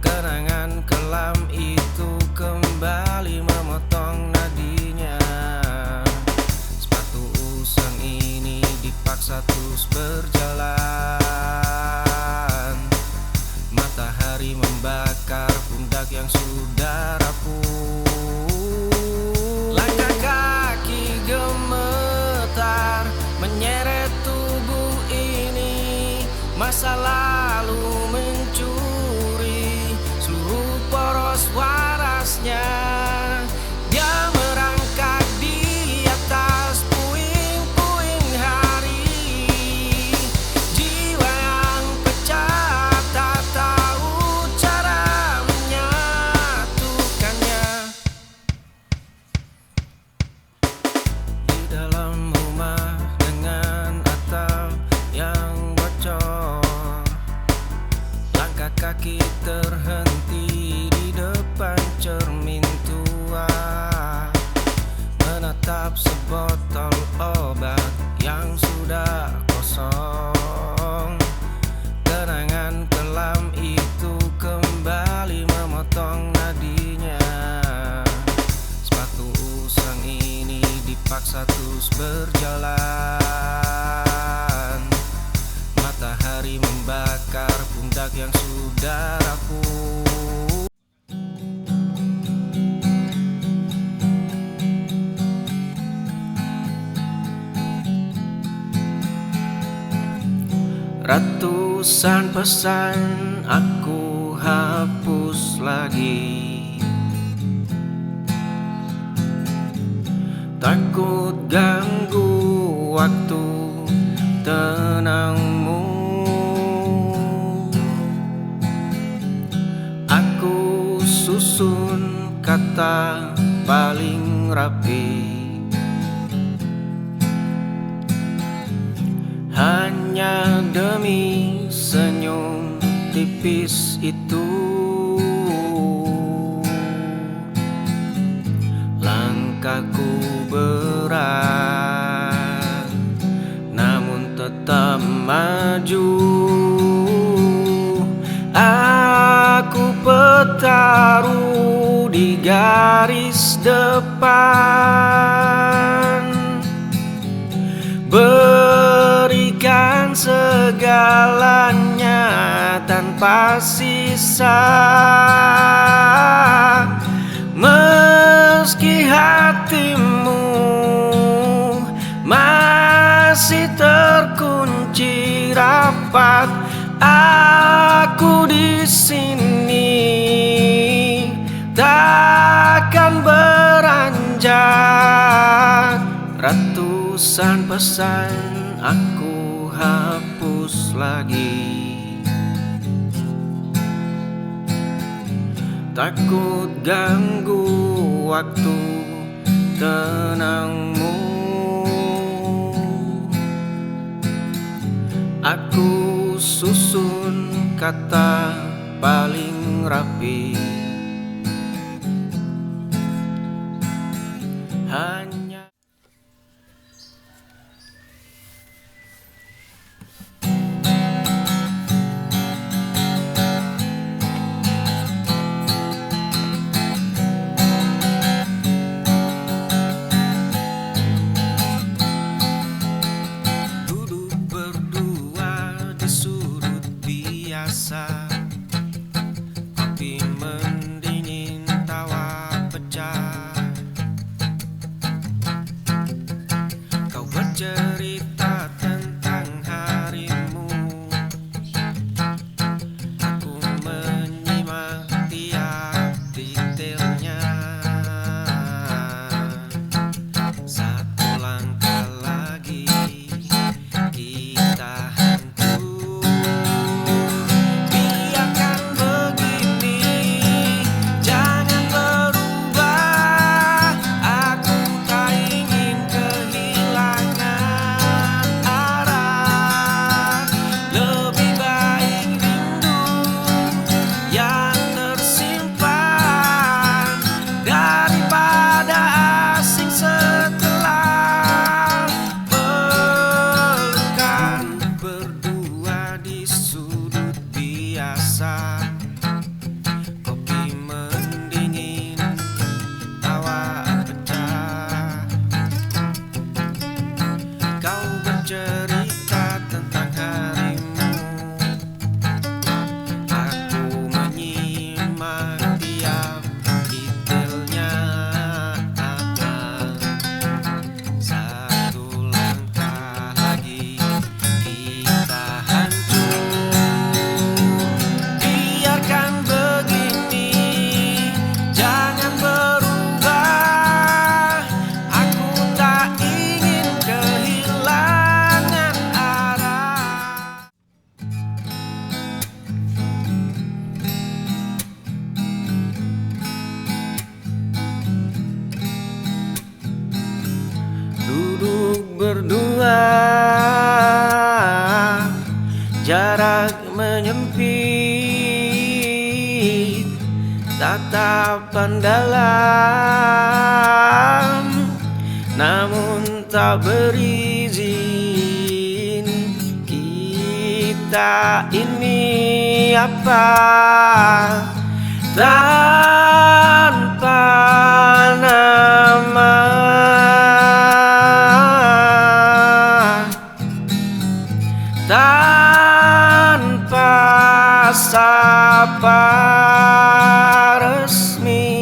Kenangan kelam itu kembali memotong nadinya. Sepatu usang ini dipaksa terus berjalan. Matahari membakar pundak yang sudah rapuh. Langkah kaki gemetar menyeret tubuh ini. Masa lalu mencuri seluruh poros warasnya. Dia merangkak di atas puing-puing hari. Jiwa yang pecah tak tahu cara menyatukannya. Di dalam rumah dengan atap yang bocor, langkah kaki terhenti di depan cermin tua, menatap sebotol obat yang sudah kosong. Kenangan kelam itu kembali memotong nadinya. Sepatu usang ini dipaksa terus berjalan. Matahari membakar pundak yang sudah rapuh. Ratusan pesan aku hapus lagi. Takut ganggu waktu tenangmu. Aku susun kata paling rapi, hanya demi senyum tipis itu. Langkahku berat, namun tetap maju. Aku bertaruh di garis depan, berikan segalanya tanpa sisa. Meski hatimu masih terkunci rapat, aku di sini takkan beranjak. Ratusan pesan aku hapus lagi. Takut ganggu waktu tenangmu. Aku susun kata paling rapi, hanya duduk berdua di sudut biasa, kopi daripada asing setelah pelukan berdua di sudut biasa. Kopi mendingin, tawa pecah. Kau bercerita tentang harimu, aku menyimak tiap detailnya. Satu langkah lagi kita hancur. Biarkan begini, jangan berubah. Aku tak ingin kehilangan arah. Duduk berdua, jarak menyempit, tatapan dalam, namun tak berizin. Kita ini apa tanpa nama, tanpa sapa resmi,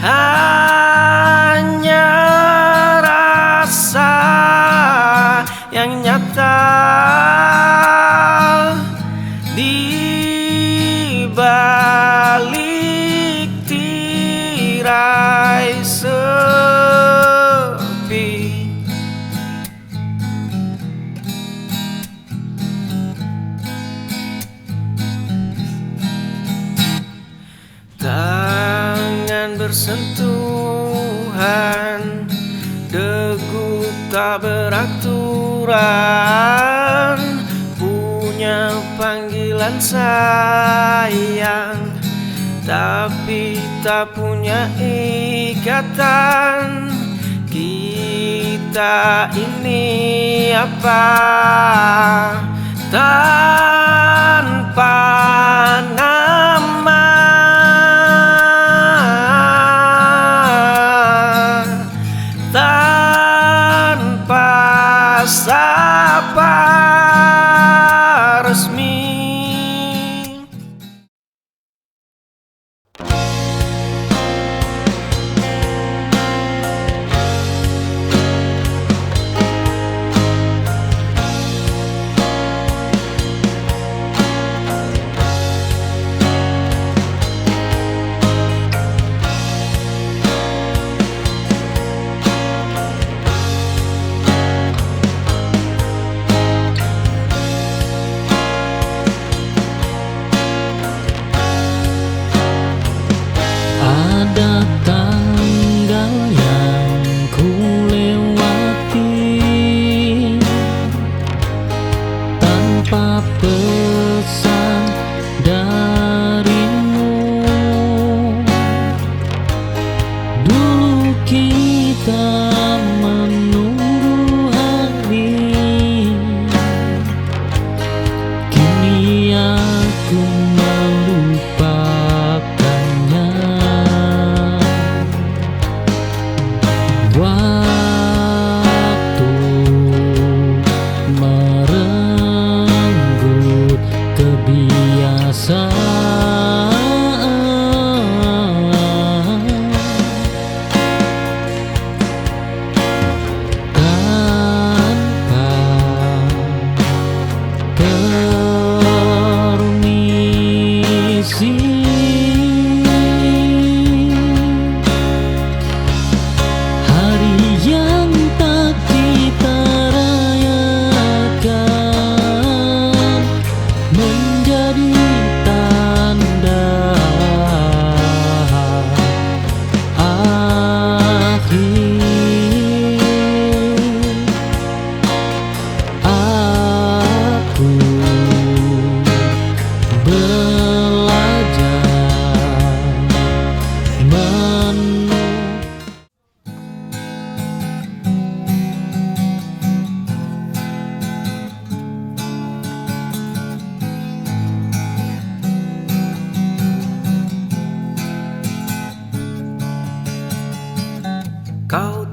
hanya rasa yang nyata di balik tirai sepi. Tangan bersentuhan, degup tak beraturan, punya panggilan sayang, tapi tak punya ikatan. Kita ini apa tanpa nama, tanpa sapa resmi.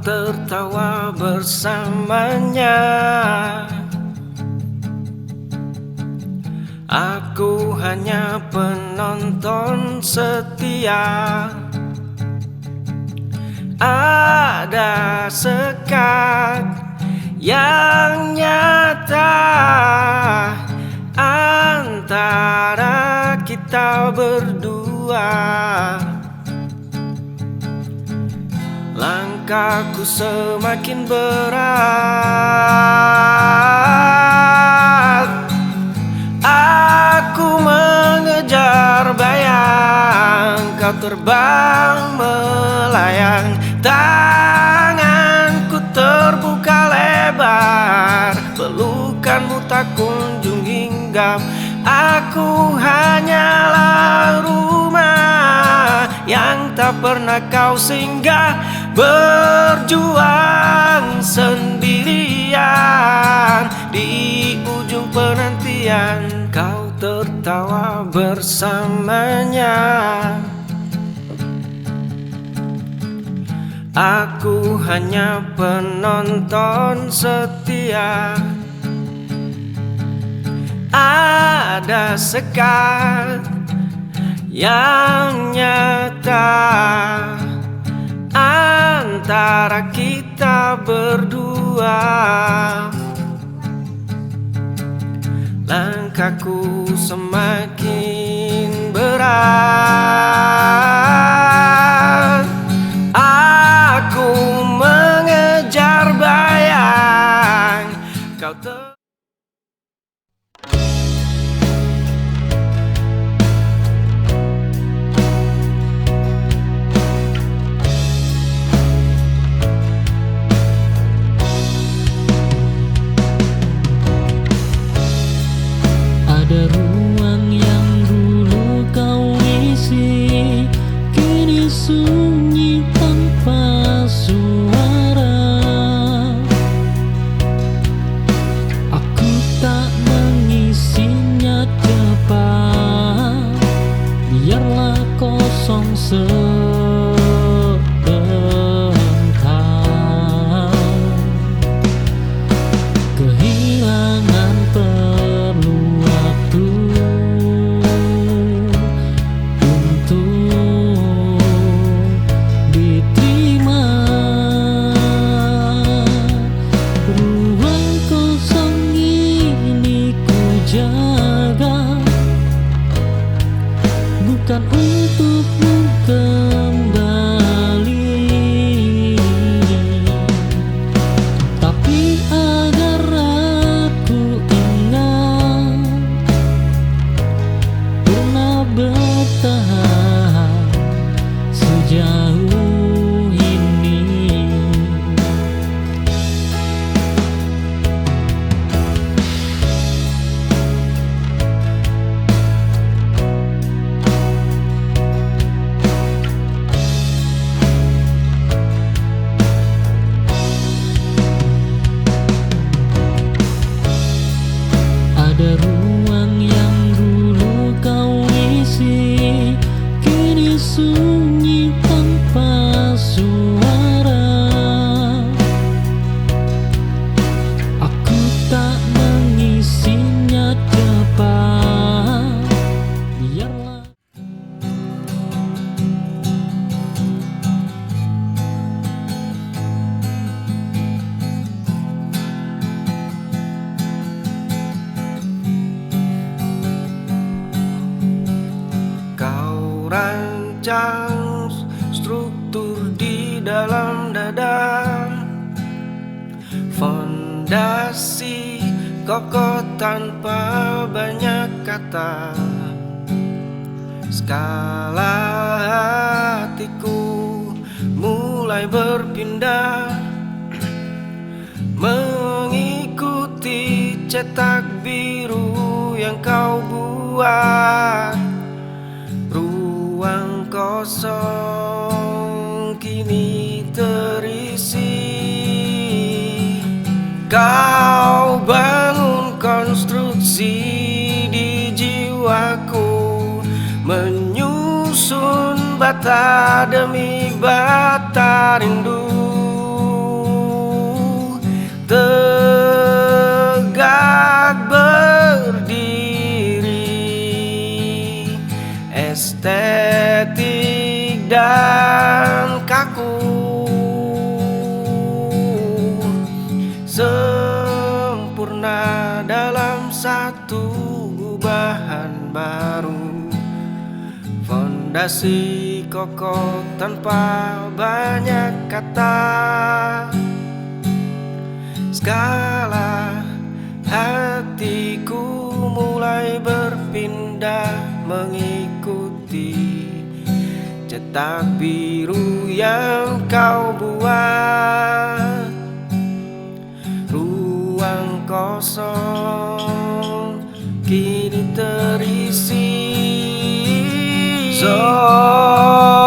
tertawa bersamanya. Aku hanya penonton setia. Ada sekat yang nyata antara kita berdua. Langkahku semakin berat. Aku mengejar bayang, kau terbang melayang. Tanganku terbuka lebar, pelukanmu tak kunjung hinggap. Aku hanyalah rumah yang tak pernah kau singgah. Berjuang sendirian di ujung penantian, kau tertawa bersamanya. Aku hanya penonton setia. Ada sekat yang nyata antara kita berdua. Langkahku semakin berat. Aku mengejar bayang, kau Ada ruang yang dulu kau isi, kini sunyi tanpa suara. Aku tak mengisinya cepat, biarlah kosong sebentar. Kehilangan perlu waktu untuk diterima. Ruang kosong ini ku jaga, bukan untukmu kembali, tapi agar aku ingat pernah bertahan sejauh ini. Ada ruang yang dulu kau isi, kini sunyi tanpa suara. Aku tak mengisinya cepat, biarlah. Kau rancang struktur di dalam dada, fondasi kokoh tanpa banyak kata. Skala hatiku mulai berpindah, mengikuti cetak biru yang kau buat. Ruang kosong kini terisi. Kau bangun konstruksi di jiwaku, menyusun bata demi bata rindu. tegak berdiri, estetik dan kaku, sempurna dalam satu bahan baru, fondasi kokoh tanpa banyak kata. Skala hatiku mulai berpindah mengikuti cetak biru yang kau buat. Ruang kosong kini terisi zonasi